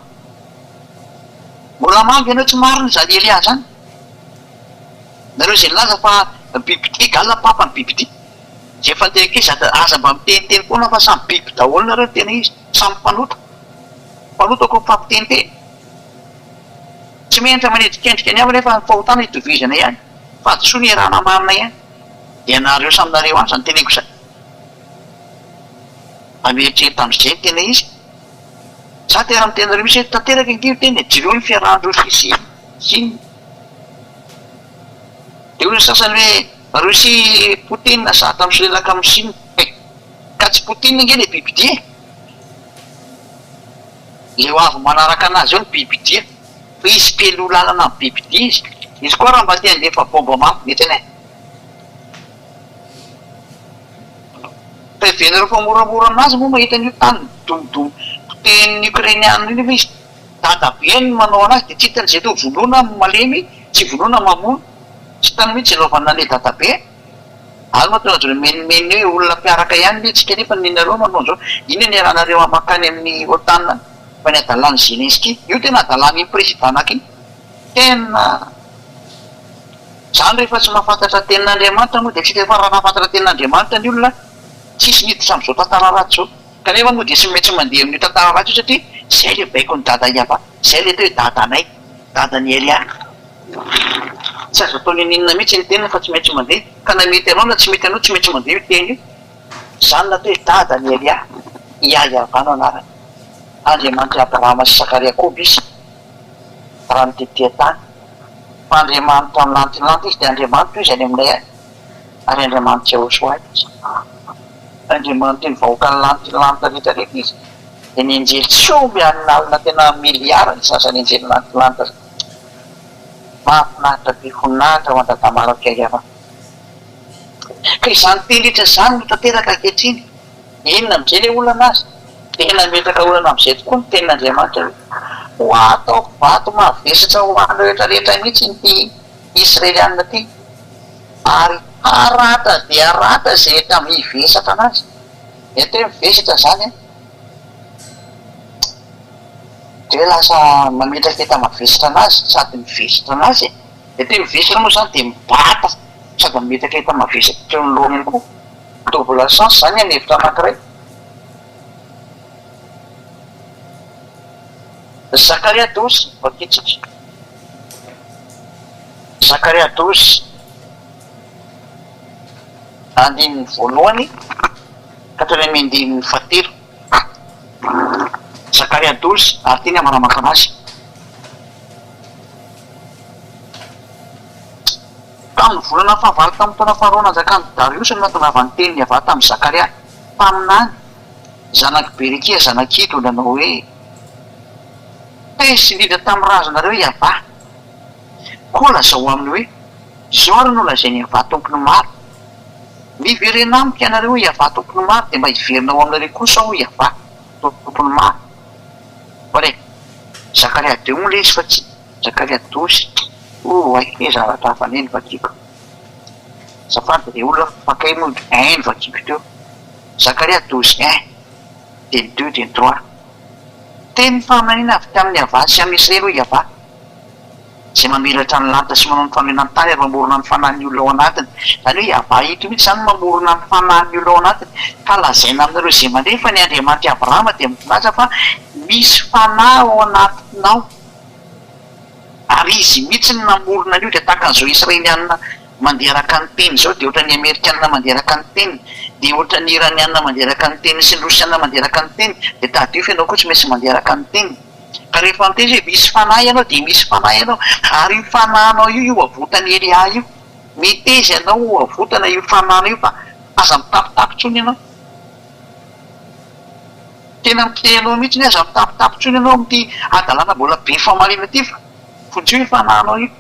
mbola maly ve ianao tsy mariny zany Elia zany nareo zay laza fa bibidia galina papa ny bibidia zay efa teka izy aza mba miteniteny foana fa samy biby daholo nareo tena izy samy mpanotako mifampiteniteny tsy menitra manendrikendrika ny avy nefa ny fahotana hitovizana ihany fa adosoa ny erana marina ihany dia nareo saminareo any zany teneko zany ameritrery tam'izay tena izy za tena mitenareo misy hoe tanteraka ity teny jireo ny fiarahandreo sy de ozy sasany hoe Russie Poutine za tam'solelaka amin'ny Chine ka tsy Poutine nge le bibidia le ho avy manaraka anazy eo ny bibidia fa izy pelo lalana amin'ny bibidia izy koa raha mba tia andefa bomba mafy mety ane fa venareo fa moramora aminazy moa mahita an'io tany domodomo-poten'ny Ukrainiana iny fa izy dadabe ny manao anazy de tsy hitany zay to voloana malemy tsy voloana mamono tsy tany mihitsy anaovana le dadabe ary mahatonga azy menimeny hoe olona mpiaraka ihany le tsika nefa ninareo manao zao iny ny rahanareo amakany amin'ny OTAN fa ny adalany Zelensky io tena adalany iny présidentka iny tena zany rehefa tsy mahafantatra tenin'Andriamanitra moa de tsy rehefa raha mahafantatra tenin'Andriamanitra ny olona tsisy miditra am'izao tantara ratsy zao kanefa moa de tsy maintsy mandeha amin'ny tantara ratsy io satria zay le baiko ny dada iava zay le atao hoe dadanay dadany Elia tsy azo atao ninina mihitsy ny tenina fa tsy maintsy mandeha ka na mety anao na tsy mety anao tsy maintsy mandeha io teny io zany natao hoe dadany Elia iaiavana anarany Andriamanitra Abrahama sy Sakaria koa izy raha mitetia tany fa Andriamanitra am'lantilanty izy de Andriamanitra izy any aminay any ary Andriamanitra Jehoshua izy Andriamanitra ny vahoaka ny lantilanta rehetrarehetra izy de ny enjely tsy omby an'alina tena miliara ny sasany enjely lantilanta mahafinaritra be voninahitra ho an-tadamaraka iaiavana ka izany telitra zany no tanteraka ankehitriny inona am'izay le olana azy tena metraka olana am'izay tokoa ny tenin'Andriamanitra ho atao vato mavesatra ho any rehetrarehetra mihitsy ny Israelianina ty ary arata de arata zay etra mivesatra anazy eto hoe mivesatra zany de lasa mametraka eta mavesatra anazy sady mivesatra anazy eto hoe mivesatra moa zany de mibata sady mametraka eta mavesatra ny lohany koa double sens zany any hevitra anankiray Zakaria 12 vakitsika Zakaria 12 andininy voalohany ka toy mendininy fahatelo Zakaria 12 ary teny manamaka anazy tamin'ny volana fahavalo tamin'ny taona faharoa nanjakany Darius no nahatonga ny teniny avy tamin'ny Zakaria taminany zanaky Berekia zanakido nanao hoe sy indrindra tamin'ny razonareo iava koa lazao aminy hoe zao ary no lazainy iava tompony maro miverena amika ianareo iava tompony maro de mba hiverinao aminareo koa sao iava tompony maro vare Zakaria 2 moa le izy fa tsy Zakaria 12 ay zavatra hafa neny vakiko zafady de olona fakay moa ny vakiko teo Zakaria 12 deny 2 deny 3 teny famanina avy tamin'ny ava sy amin'ny Israely hoe iava zay mamelatra ny lanta sy manao ny famenany tany ary mamorona ny fanahin'ny olona ao anatiny zany hoe iava ito mihitsy zany mamorona ny fanahin'ny olona ao anatiny ka lazaina aminareo zay mandefa ny Andriamanitra Abrahama de milaza fa misy fanahy ao anatinao ary izy mihitsy ny namorona an'io de takan'izao Israelianina manderaka ny teny zao de ohatran'ny Amerikanina manderaka ny teny de ohatran'ny Iranianina manderaka ny teny sy ny Rosianina manderaka ny teny de tady io ianao koa tsy maintsy manderaka ny teny ka rehefa miteny hoe misy fanahy ianao de misy fanahy ianao ary io fanahinao io avotany Elia io miteza ianao avotana io fanahinao io fa aza mitapitapitsony ianao tena mitenao mihitsy ny aza mitapitapitsony ianao amity adalana mbola be famalina ty fa fotsy io fanahinao io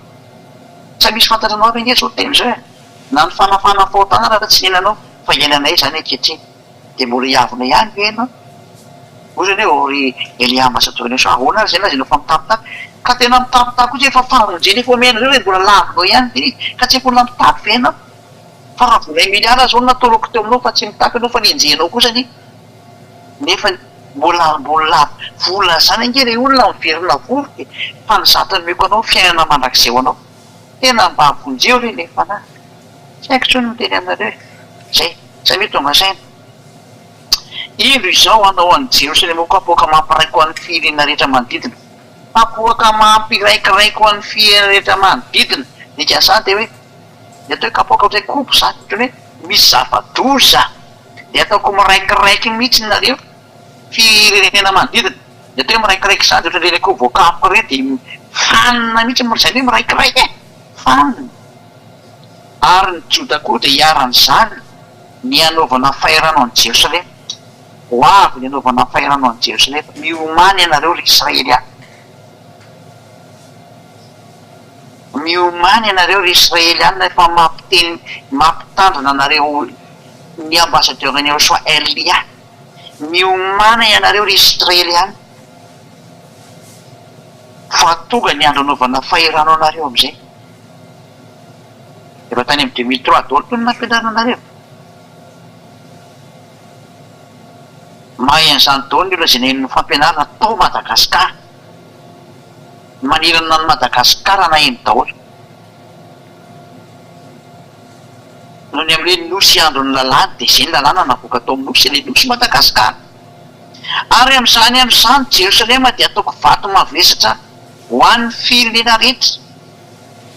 tsy misy fantatranao avy nge teny zao e na ny fanafana fahotana raha tsy nenanao fa enanay zany akehitriny de mbola iavina ihany enao ozany hoe ry eliambasatorina so ahoana ary zay na zay nao fa mitambitamby ka tena mitambitamby koa tsy efa famonjeny efa omenareo hoe mbola lavinao ihany de ka tsy mbola mitapy ve enao fa raha vola miliara zao natoroko teo aminao fa tsy mitapy anao fa nenjenao koa zany nefa mbola vola zany ange le olona miverina voly fa ny zatany meko anao fiainana mandrakizay ho anao tena mba vonjeo le nefa na tsy haiko tsony miteny aminareo zay zay mety tonga saina ilo izao anao any Jerosalema koa apoaka mampiraiko an'ny firenena rehetra manodidina apoaka mampiraikiraiko an'ny firenena rehetra manodidina nika zany de hoe de atao hoe kapoaka ohatray kobo zany ohatrany hoe misy zava-doza de ataoko miraikiraiky mihitsy nareo firenena manodidina de atao hoe miraikiraiky zany de ohatra le koa voakapoka reny de fanina mihitsy zany hoe miraikiraiky e fanina ary ny Joda koa de hiaran'izany ny anaovana fahirano any Jerosalema ho avy ny anaovana fahirano any Jerosalema miomany ianareo ry Israely any miomany ianareo ry Israely any rehefa mampitandrina anareo ny ambassadeur-neo soa Elia miomana ianareo ry Israely any fa tonga ny andro anaovana fahirano anareo am'izay efa tany amin'ny 2003 daholo tony nampianarana anareo mahay an'izany daholo ny olona zay nen'ny fampianarana tao Madagasikara manirana ny Madagasikara na eny daholo noho ny am'le nosy andro ny lalàna de zay ny lalàna navoaka tao amin'ny nosy le nosy Madagasikara ary am'izany Jerosalema de ataoko vato mavesatra ho an'ny firenena rehetra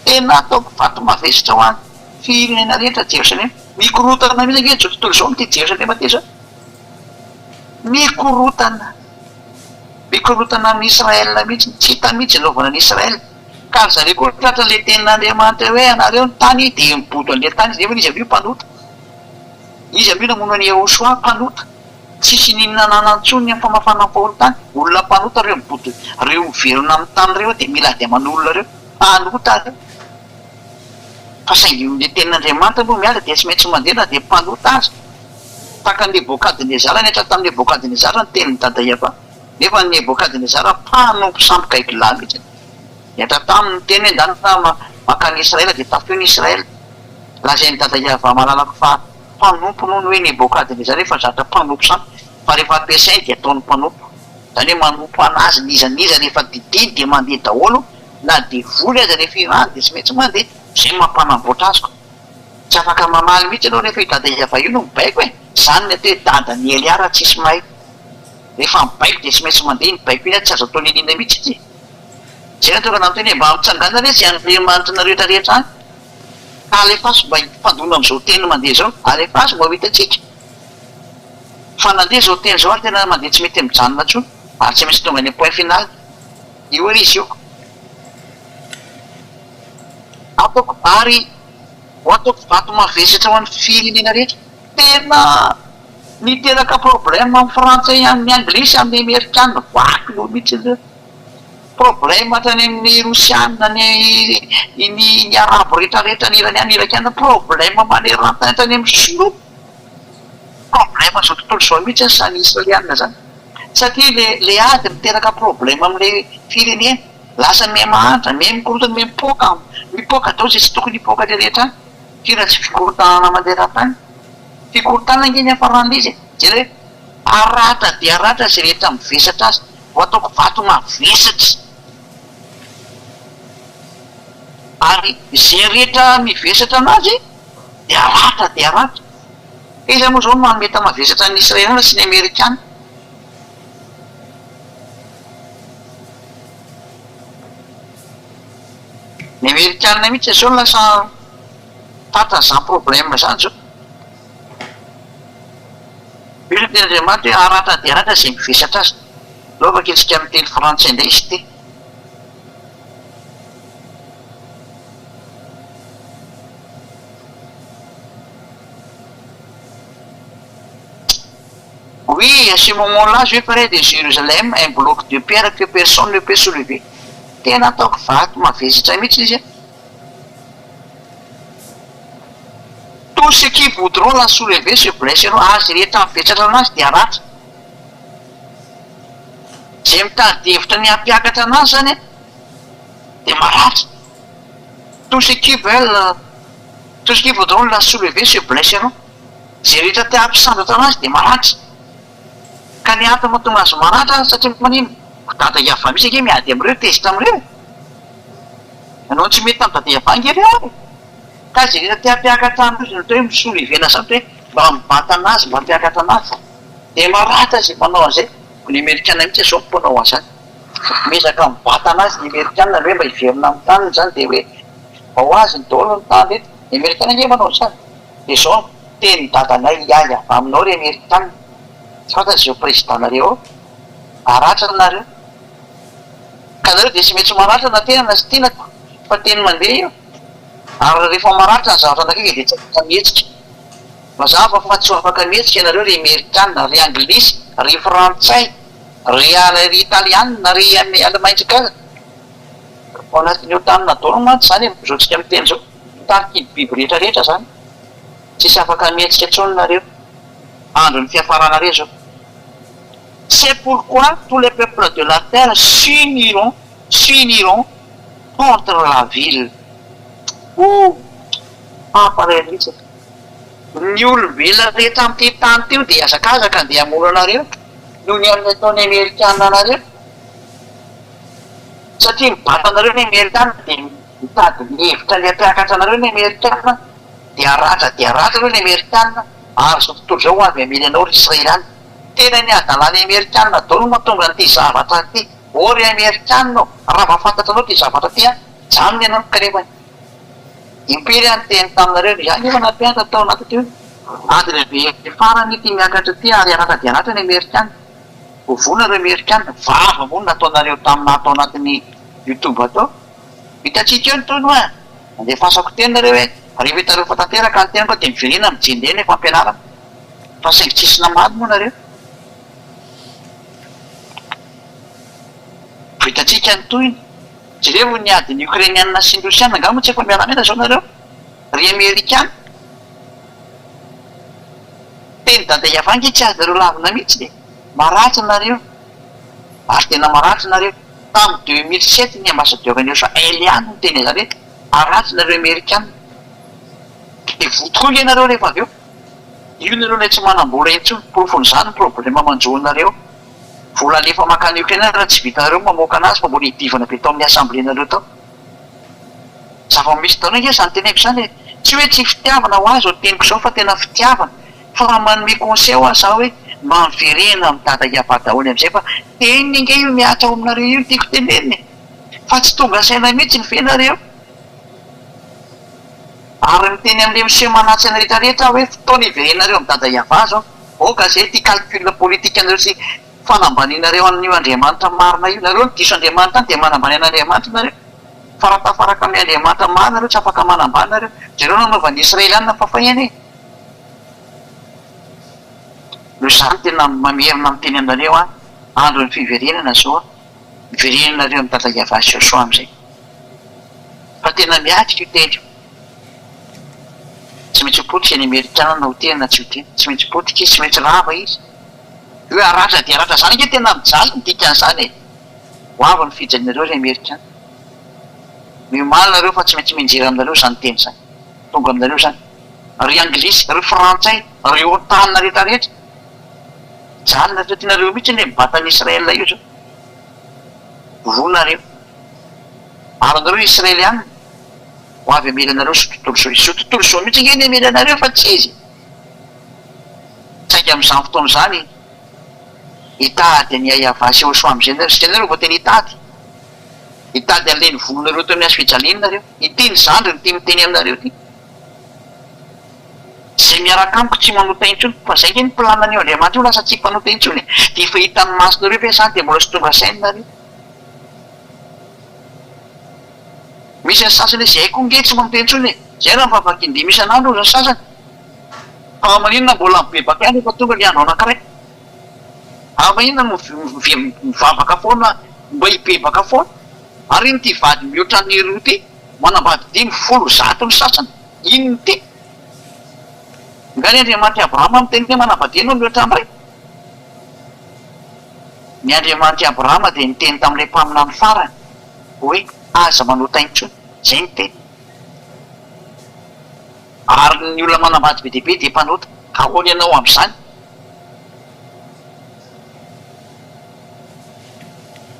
tena ataoko vato mavesatra ho an'ny firenena rehetra Jerosalema mikorotana mihitsy ange zao tontolo zao mity Jerosalema ty zao mikorotana amin'ny Israel mihitsy tsy hita mihitsy naovana ny Israel ka ry zareo koa tratra le tenin'Andriamanitra hoe anareo ny tany de miboto an'le tany izy izy am'io mpanota izy am'io namono any Yehosoa mpanota tsisy ninananantsony amin'ny famafana faholo tany olona mpanota reo miboto reo miverona amin'ny tany reo de mila de aman'olona reo mpanota reo fa saingy le tenin'Andriamanitra moa miala de tsy maintsy mandeha de mpanota azy taka ny Nebokadinezara netra tamin'ny Nebokadinezara ny tenin'ny dada Iava nefa ny Nebokadinezara mpanompo samboka Egla mihitsy netra tamin'ny teny endana makany Israela de tafio ny Israela lazay ny dada Iava malalako fa mpanompo noho ny hoe Nebokadinezara efa zatra mpanompo sambo fa rehefa ampiasainy de ataony mpanompo zany hoe manompo anazy nizaniza rehefa didiny de mandeha daholo na de voly aza rehefa irany de tsy maintsy mandeha zay mampanamboatra azy ko tsy afaka mamaly mihitsy anao rehefa dada Iava io no mibaiko e zany ny atao hoe dada ny Eliara tsisy mahay rehefa mibaiko de tsy maintsy mandeha ny baiko iny tsy azo atao ninina mihitsy ty zay na tonga namteny mba mitsangana re tsy Andriamanitra na rehetrarehetra any alefa azy mba himpandona am'izao teny mandeha zao alefa azy mba ho hitatsika fa nandeha zao teny zao ary tena mandeha tsy mety mijanona tsony ary tsy maintsy tonga ny point final io ary izy io ataoko ary ho ataoko vato mavesatra ho an'ny firenena rehetra tena niteraka problème amin'ny frantsay amin'ny anglisy amin'ny amerikana vaky lo mihitsy le problème hatrany amin'ny rosiana ny arabo rehetrarehetra nirany any irakana problème manerantany hatrany amin'ny sinoa problème zao tontolo zao mihitsy ny sany israeliana zany satria le ady miteraka problème am'le firenena lasa mimahantra mikorotana mipoka atao zay tsy tokony hipoka rehetra kira tsy fikorotanana manderatany fikorotana angeny afarana izy zay hoe aratra de aratra zay rehetra mivesatra azy ho ataoko vato mavesatra ary zay rehetra mivesatra anazy de aratra izy moa zao mameta mavesatra ny Israelina sy ny Amerikana ny Amerikana mihitsy zao lasa tatra zany problème zany zao io tena Andriamanitra hoe aratra de aratra zay mivesatra azy lovaka etsika amin'ny teny frantsay indray izy ty oui, à ce moment-là, je ferai de Jérusalem un bloc de pierre que personne ne peut soulever. Tena ataoko vato mavesatra mihitsy izy tout ce qui voudront la soulever se blesseront. Azy rehetra mivetsatra anazy dia ratsy. Zay mitady hevitra ny hampiakatra anazy zany dia maratsy. Tout ce qui voudront la soulever se blesseront. Zay rehetra te hampisandratra anazy dia maratsy. Ka ny antony mahatonga azy maratra satria manino dada iava misy ake miady am'ireo tezitra am'ireo. Ianao tsy mety amin'ny dada iavangy ireo. Ka zay rehetra te hampiakatra anazy ny hoe misolevena zany hoe mba mibata anazy mba hampiakatra anazy dia maratra zay manao an'izay. Ny Amerikana mihitsy zao mponao an'izany. Mezaka mibata anazy ny Amerikana hoe mba hiverina amin'ny taniny zany dia hoe ao azy ny daholo ny tany eto. Ny Amerikana nge manao an'izany. Dia zao teny dadanay iaia aminao ry Amerikana. Tsy fantatry zao présidentareo aratra nareo. Ka nareo dia tsy mety maratra na tena na tsy tiana fa teny mandeha io. Ary rehefa maratra ny zavatra anakaiky dia tsy afaka mihetsika. Mazava fa tsy afaka mihetsika ianareo ry Amerikana, ry Anglisy, ry Frantsay, ry Italiana, ry Alemaintsika. Ao anatin'io tanina daholo mantsy zany zao tsika miteny zao. Tariky biby rehetrarehetra zany. Tsisy afaka mihetsika intsony nareo. Andro ny fiafaranareo zao. C'est pourquoi tous les peuples de la terre s'uniront contre la ville. Pareil mihitsy. Ny olombelona rehetra amin'ity tany teo dia azakazaka andeha hamono anareo noho ny amin'ny ataony Amerikana anareo. Satria mibata anareo ny Amerikana dia mitady ny hevitra ny hampiakatra anareo ny Amerikana dia ratra ireo ny Amerikana. Ary zao tontolo zao avy amely anao ry Israeliana. Tena ny adalany Amerikana daholo mahatonga an'ity zavatra ity. O ry Amerikana raha mahafantatra anao ty zavatra ty janony ianao mikarevany. Impiry any teny taminareo ny zany efa nampianatra tao anaty teo. Ady lehibe farany ity miakatra ty ary aratra dia aratra ny Amerikana. Vovona reo Amerikana vava moa nataonareo tamin'ny tao anatin'ny YouTube atao. Hitantsika eo ny toy no a. Andeha fasako teny nareo hoe rehefa hitareo fa tanteraka ny tenako dia miverina mijendeny efa ampianarana. Fa saingy tsisy namady moa nareo. Hitantsika ny toy jereo ny adiny Ukrainiana sy ny Rosiana angamba tsy efa miara-miana zao nareo ry Amerikana. Teny dada iavangy tsy azy nareo lavina mihitsy dia maratsy nareo. Ary tena maratsy nareo. Tamin'ny 2007 ny ambassadeur-nio israeliana no teny zany hoe aratsy nareo Amerikana. Dia votokoa ianareo rehefa avy eo. Io nareo ilay tsy manam-bola intsony profon'izany ny problema manjoanareo. Vola alefa makany Ukraina raha tsy vitanareo mamoaka anazy fa mbola hidivana be tao amin'ny assemblénareo tao. Zava-misy taona nge zany teneko zany tsy hoe tsy fitiavana ho azy o teniko zao fa tena fitiavana. Fa manome conseil ho azy hoe mba miverena amin'ny dada iava daholo amin'izay fa teniny nge io miatra ao aminareo io tiako teneniny. Fa tsy tonga saina mihitsy ny venareo. Ary miteny amin'ilay monsieur manatsy ny rehetrarehetra hoe fotoana hiverenareo amin'ny dada iava zao. Oka zay ty calcul politique anareo sy fanambaninareo an'io Andriamanitra marina io. Nareo ny diso Andriamanitra dia manambany an'Andriamanitra nareo. Faratafaraka amin'ny Andriamanitra marina nareo tsy afaka manambany nareo. Jereo nanaovan'ny Israeliana fafahiny e. Noho izany tena mamerina miteny aminareo andro ny fiverenana zao miverenanareo amin'ny dada iava soasoa amin'izay. Fa tena miatrika io teny. Tsy maintsy potika ny Amerikana na ho tena na tsy ho tena. Tsy maintsy potika izy, tsy maintsy rava izy. Io aratra dia aratra zany nge tena mijaly ny dikan'izany e. Ho avy ny fijanonareo ry Amerikana. Miomaly nareo fa tsy maintsy mianjera aminareo zany teny zany. Tonga aminareo zany. Ry Anglisy, ry Frantsay, ry otanina rehetrarehetra. Jaly nareo tianareo mihitsy ny mibatany Israel io zao. Vonareo. Ary nareo Israeliana. Ho avy amely anareo sy tontolo zao. Izy tontolo zao mihitsy nge ny amely anareo fa tsy izy. Saingy amin'izany fotoana zany hitady ny iava sy soa amin'izay nareo. Sy nareo vao tena hitady. Hitady an'ilay ny vononareo teo amin'ny hazo fijaliana nareo. Ity ny zandry ny ty miteny aminareo ty. Zay miaraka amiko tsy manota intsony fa zay nge ny planany io Andriamanitra io lasa tsy mpanota intsony. Dia efa hitan'ny masonareo ve zany dia mbola sy tonga sainareo. Misy ny sasany hoe zay koa nge tsy manota intsony e. Zay raha mivavakindimy isan'andro ny sasany. Fa maninona mbola mibebaka ihany efa tonga ny andro anankiray. Maninona mivavaka foana mba hibebaka foana. Ary iny ty vady mihoatra ny roa ty manambady 500 ny sasany. Inony ty? Ngany Andriamanitra Abrahama miteny hoe manambadiana ny hatramray. Ny Andriamanitra Abrahama dia niteny tamin'ilay mpaminany farany hoe aza manotaintsony, zay ny teny. Ary ny olona manambady be dehibe dia mpanota, ka ahoana ianao amin'izany?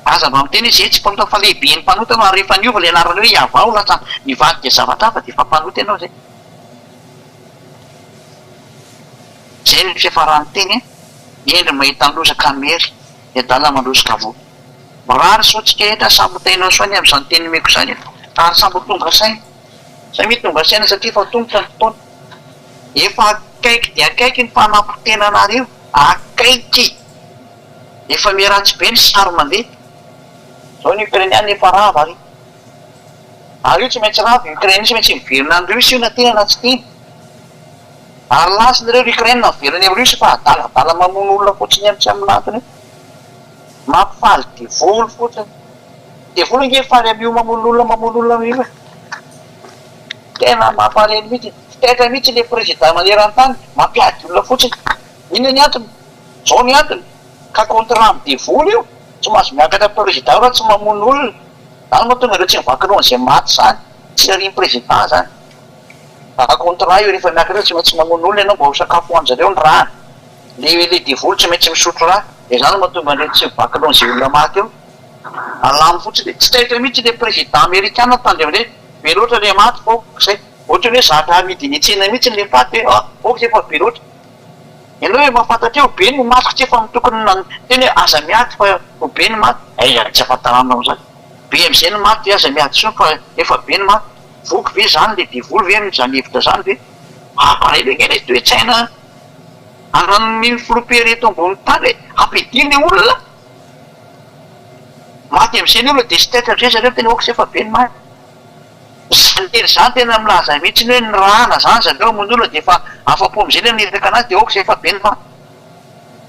Aza mba miteny hoe zay tsy mpanota fa lehibe ny mpanota no ary rehefa niova ilay anarany hoe iavao lasa nivadika zavatra hafa dia efa mpanota ianao zay. Zay ny fiafarany teny endry mahita nylosaka mery dia dala mandrosika vo. Rary sotsika etra sambo tainao soany amin'izany teny meko izany ary sambo tonga saina. Samy tonga saina satria fa tongotra ny fotoana. Efa akaiky dia akaiky ny fanampotena anareo, akaiky. Efa miaratsy be ny sary mandeha. Zao ny Ukrainiana efa rava ary. Ary io tsy maintsy rava, Ukrainiana tsy maintsy miverina andreo io na tena na tsy tena. Ary lasin'ireo Ukrainiana miverina amin'ireo fa adaladala mamono olona fotsiny amin'ny amin'antony. Mampifaly devoly fotsiny. Devoly nge faly amin'io mamono olona amin'io. Tena mampareny mihitsy. Fitaitra mihitsy ilay président maneran-tany mampiady olona fotsiny. Inona ny antony? Zao ny antony. Ka contrat amin'ny devoly io. Tsy mahazo miakatra président raha tsy mamono olona. Zany mahatonga ireo tsy mivakinao an'izay maty zany. Tsy arian'ny président zany. Contrat io rehefa miakatra tsy maintsy mamono olona ianao mba ho sakafo hoanjareo ny rano. Le devoly tsy maintsy misotro rano. Dia zany mahatonga ireo tsy mivakinao an'izay olona maty io. Alamy fotsiny. Tsy taitra mihitsy ilay président américain tandreo hoe be loatra ilay maty fa zay. Ohatra hoe zatra amidy ny tsena mihitsy ilay faty hoe tsy efa be loatra. Ianao hoe mahafantatra eo be ny maty tsy efa mitokony teny hoe aza miady fa ho be ny maty. Tsy afantaranao zany. Be amin'izay ny maty aza miady soa fa efa be ny maty. Voky ve zany le devoly ve amin'izany hevitra zany ve? Mampareny hoe ilay toe-tsaina anan'ny filompera eto ambony tany hoe ampidiny ny olona. Maty amin'izay ny olona dia tsy taitra amin'izay zareo tena tsy efa be ny maty. Zany zany tena milaza mihitsy hoe ny rana zany zareo mono olona dia efa afa-po amin'izay ilay nireka anazy dia tsy efa be ny maty.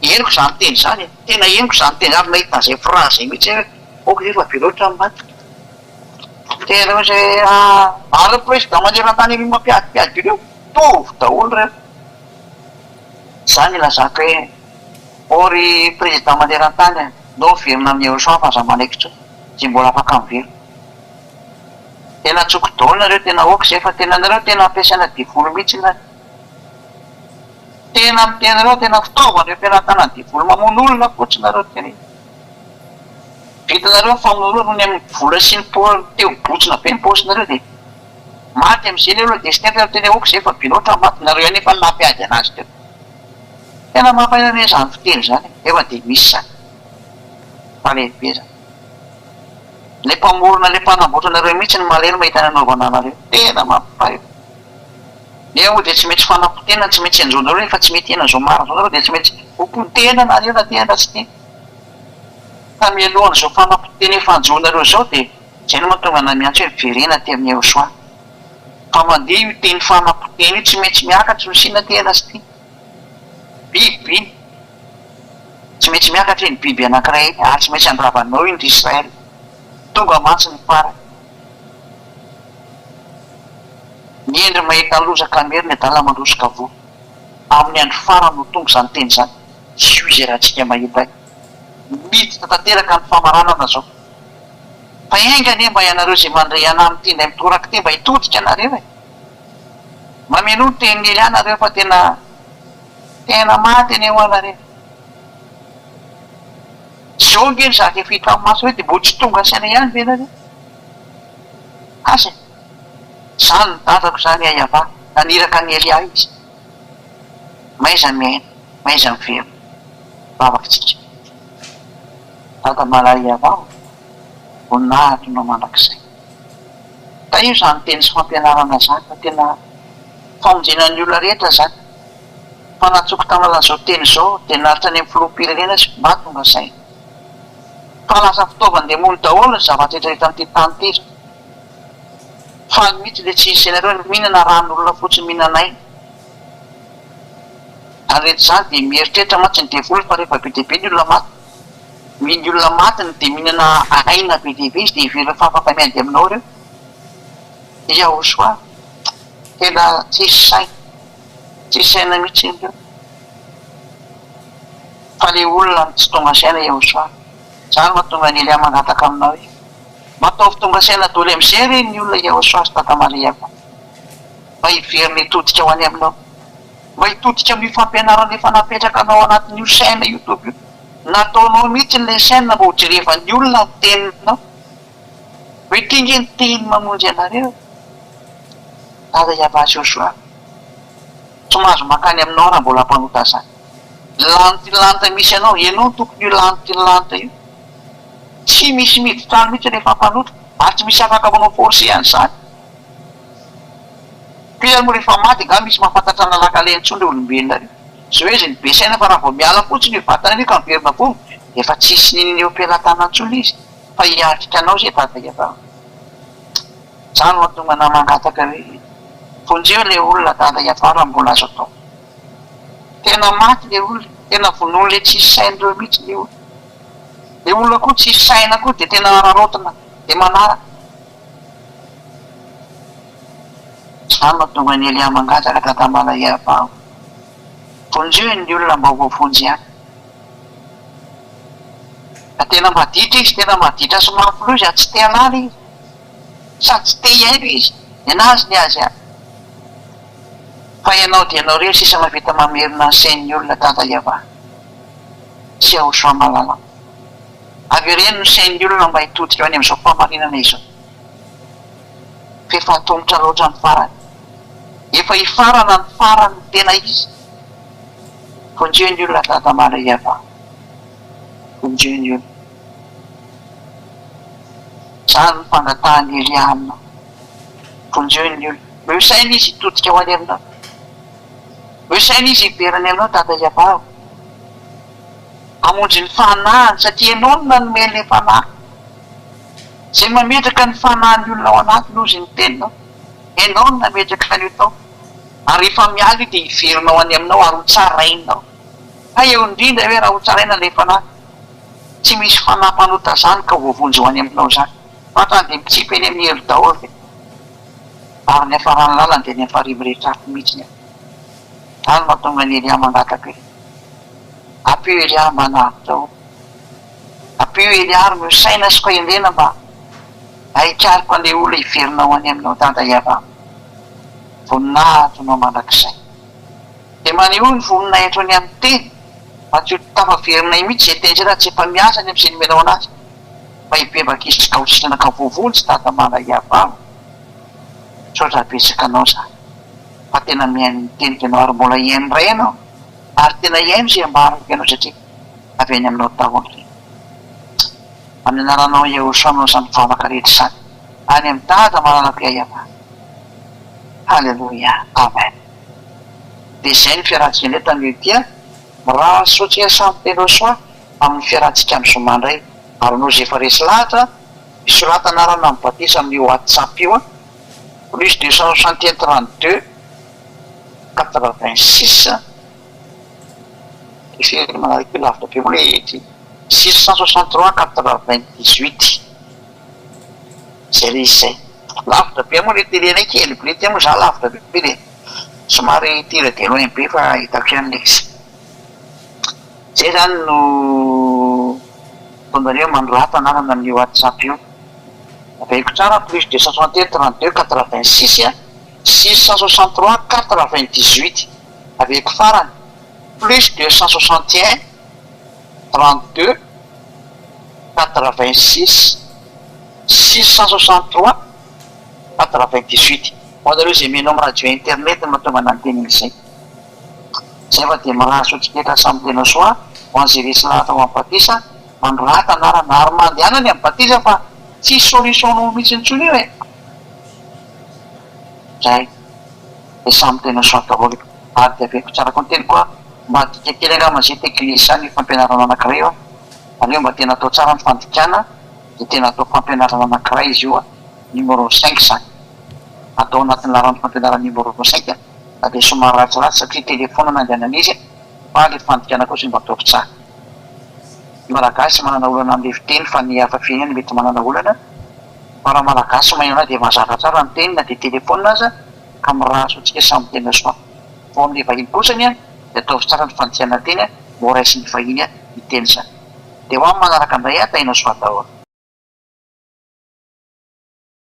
Henoko izany teny zany, tena henoko izany teny ary nahita an'izay phrase mihitsy hoe efa be loatra ny maty. Tena hoe zay ary président maneran-tany io mampiadipiady ireo tovy daholo reo. Zany ilazako hoe ory président maneran-tany no verina amin'ny Eosoa fa aza manaikitra tsy mbola afaka miverina. Tena tsoko daholo nareo tena zay fa tena nareo tena ampiasaina devoly mihitsy na. Tena amin'ny tenareo tena fitaovana ampiarahana ny devoly mamono olona fotsiny nareo tena. Vitanareo famono olona ny amin'ny vola sy ny teo botsina be ny paosinareo dia maty amin'izay ny olona dia sy tena tena zay fa be loatra maty nareo ihany efa nampiady anazy teo. Tena mampahinana izany fiteny zany efa dia misy zany. Fa lehibe zany. Ilay mpamorona ilay mpanamboatra nareo mihitsy ny malemy mahita nanaovana anareo. Tena mampahina. Eo dia tsy maintsy fanampotena, tsy maintsy anjonareo fa tsy mety henan'izao maro zao nareo dia tsy maintsy hompotena na io na tena tsy tena. Fa mialohan'izao fanampotena efa anjonareo zao dia zay no mahatonga na miantso hoe verena ty amin'ny Eosoa. Fa mandeha io teny fanampotena io tsy maintsy miakatra sy na tena sy tena. Biby tsy maintsy miakatra ny biby anankiray ary tsy maintsy andravanao indry Israely tonga matsy ny farany. Ny endry mahita lozaka mery ny adala mandrosika vo amin'ny andro farany no tonga izany teny zany. Tsy izay raha tsika mahita miditra tanteraka ny famaranana zao. Fa aingany mba ianareo izay mandray ana amin'ity indray mitoraka ty mba hitodika anareo e. Mameno ny teny Elia anareo fa tena maty eny eo anareo. Zao nge ny zaka efa hita amin'ny maso hoe dia mbo tsy tonga saina ihany ve nareo? Asa zany ny dadako zany ayava naniraka ny Elia izy. Maiza miaina, maiza miverina, vavatsika. Dada malay avao, voninahitra no mandrakizay. Ka io zany teny sy fampianarana zany fa tena famonjenan'ny olona rehetra zany. Fa natsoko tamin'izao teny izao dia naritra any amin'ny filoham-pirenena sy mba tonga saina. Fa lasa fitaovana dia mono daholo ny zavatra rehetra amin'ity tany ity. Fa mihitsy ilay tsy hisy ianareo mihinana ranon'olona fotsiny mihinana aina. Ary rehetra zany dia mieritreritra matsy ny devoly fa rehefa be dehibe ny olona maty. Ny olona matiny dia mihinana aina be dehibe izy dia iverina fa afaka miady aminao ireo. Ia Eosoa tena tsy hisy saina. tsy saina mihitsy indreo fa le olona tsy tonga saina eo soa zany mahatonga ny ilay mangataka aminao io mataovy tonga saina doly am'izay reny ny olona eo soa sy tatamariako mba hiveriny hitodika ho any aminao mba hitodika amin'ny fampianarana efa napetraka anao anatin'io saina youtube io nataonao mihitsy nle saina mba ho jerevan'ny olona ny teninao hoe tinge ny teny mamonjy anareo ada iavazy eo soa tsy mahazo makany aminao raha mbola mpanota zany lanta misy anao ianao tokony io lanta io tsy misy miditrano mihitsy rehefa mpanota ary tsy misy afaka manao forcé zany pia moa rehefa maty nga misy mahafantatra nalaka lentsony le olombelona reo sy hoe izy ny be saina fa raha vao miala fotsiny io vatana reo ka miverina fono efa tsisy nininy eo ampelantanantsony izy fa hiatrika anao zay tadaiava zany mahatonga na mangataka hoe fonjeo le olona dada iafara mbola azo atao tena maty le olona tena vonono le tsisy sainreo mihitsy le olona le olona koa tsisy saina koa de tena ararotana de manaraka zany mahatonga ny elia mangataka tatamala iava fonjeo ny olona mba voafonjy any fa tena maditra izy tena maditra somafolo izy a tsy te alala izy sady tsy te hiaino izy anazy ny azy a fa ianao de ianao reo sisa mavita mamerina ny sain'ny olona tata iava tsy ao soa malala avy reny no sain'ny olona mba hitodika any am'izao mpamarinana izao fefa tongotra loatra ny farany efa hifarana ny farany tena izy fonjeo ny olona tata mala iava fonjeo ny olona zany ny fangatahany elia aminao fonjeo ny olona eo saina izy hitodika ho any aminao eo saina izy hiberany aminao tata iava amonjy ny fanahany satria ianao no nanomeny le fanahy zay mametraka ny fanahany olona ao anaty lozy ny teninao ianao no nametraka an'io tao ary rehefa mialy io de hiverinao any aminao ary ho tsarainao fa eo indrindra hoe raha ho tsaraina le fanahy tsy misy fanahmpanota zany ka voavonjy ho any aminao zany fatra de mitsipy eny amin'ny helo daholo ve ary ny afarany lalany de ny afarimy rehetra afy mihitsy zany mahatonga ny elia mangataka hoe apio elia manavitra apio elia ary mio saina sy koa endrena mba ahikariko an'le olona hiverinao any aminao tata iava voninahitro nao mandrakizay de maneho ny voninahitro any amin'ny teny mba tsy ho tafaverinay mihitsy zay teny zay raha tsy efa miasa any am'izay nomenao anazy mba hibebaka izy tsy ka ho tsinanaka vovonjy tata mala iava sotra betsaka anao zany fa tena mihaino ny teny kenao ary mbola hiaino ray anao ary tena hiaino zay ambarako ianao satria avy any aminao daholo amin'ny anaranao eo soanao zany vavaka rehetra zany any amin'ny tata malalako iava halleloia amen de zay ny fiarahantsika indray tanio tia raha sotsika samy telo soa amin'ny fiarahantsika am'zomandray ary no zay efa resy lahatra misolatanarana amin'ny batisa amin'ny whatsapp io a plus 261 32 86 ifiry manaraka io lavitra be moa le 663 98 zay le izy zay lavitra be moa le telenay kely be le tia moa za lavitra be le somary tira de loin be fa hitako ihany le izy zay zany no tondaneo mandroata anarana amin'ny whatsapp io aveko tsara plus 261 32 86 a 663 98 aveko farany plus 261 32 86 663 98 hoanareo zay menao amy radio internet mahatonga nanteny izay zay fa de maraso tsiketa samy tena soa ho an'izay resy lahatra ho am'batisa mandroata anarana ary mandehanany amy batisa fa tsisy solution nao mihitsy ntsony io e zay de samy tena soa daholo ary de aveko tsara koa ny teny koa mba dikakely angama zay teglizy zany fampianarana anakiray io aleo mba tena atao tsara ny fandikana de tena atao fampianarana anakiray izy io a numéro 5 zany atao anatin'ny laran'ny fampianarana numéro 5 a de somary ratsiratsy satria telefona nandehanan'izy fa le fandikana koa sy mba ataoko tsara malagasy manana olana amle fiteny fa ny hafa feny any mety manana olana fa raha malagasy maina de mazava tsara ny tenina de telefona aza ka miraso atsika samy tena soa fo amin'le vahiny kosany a de ataovy tsara ny fandianana teny a mora isin'ny vahiny a miteny zany de ho amin'ny manaraka indray a tainao soa daholo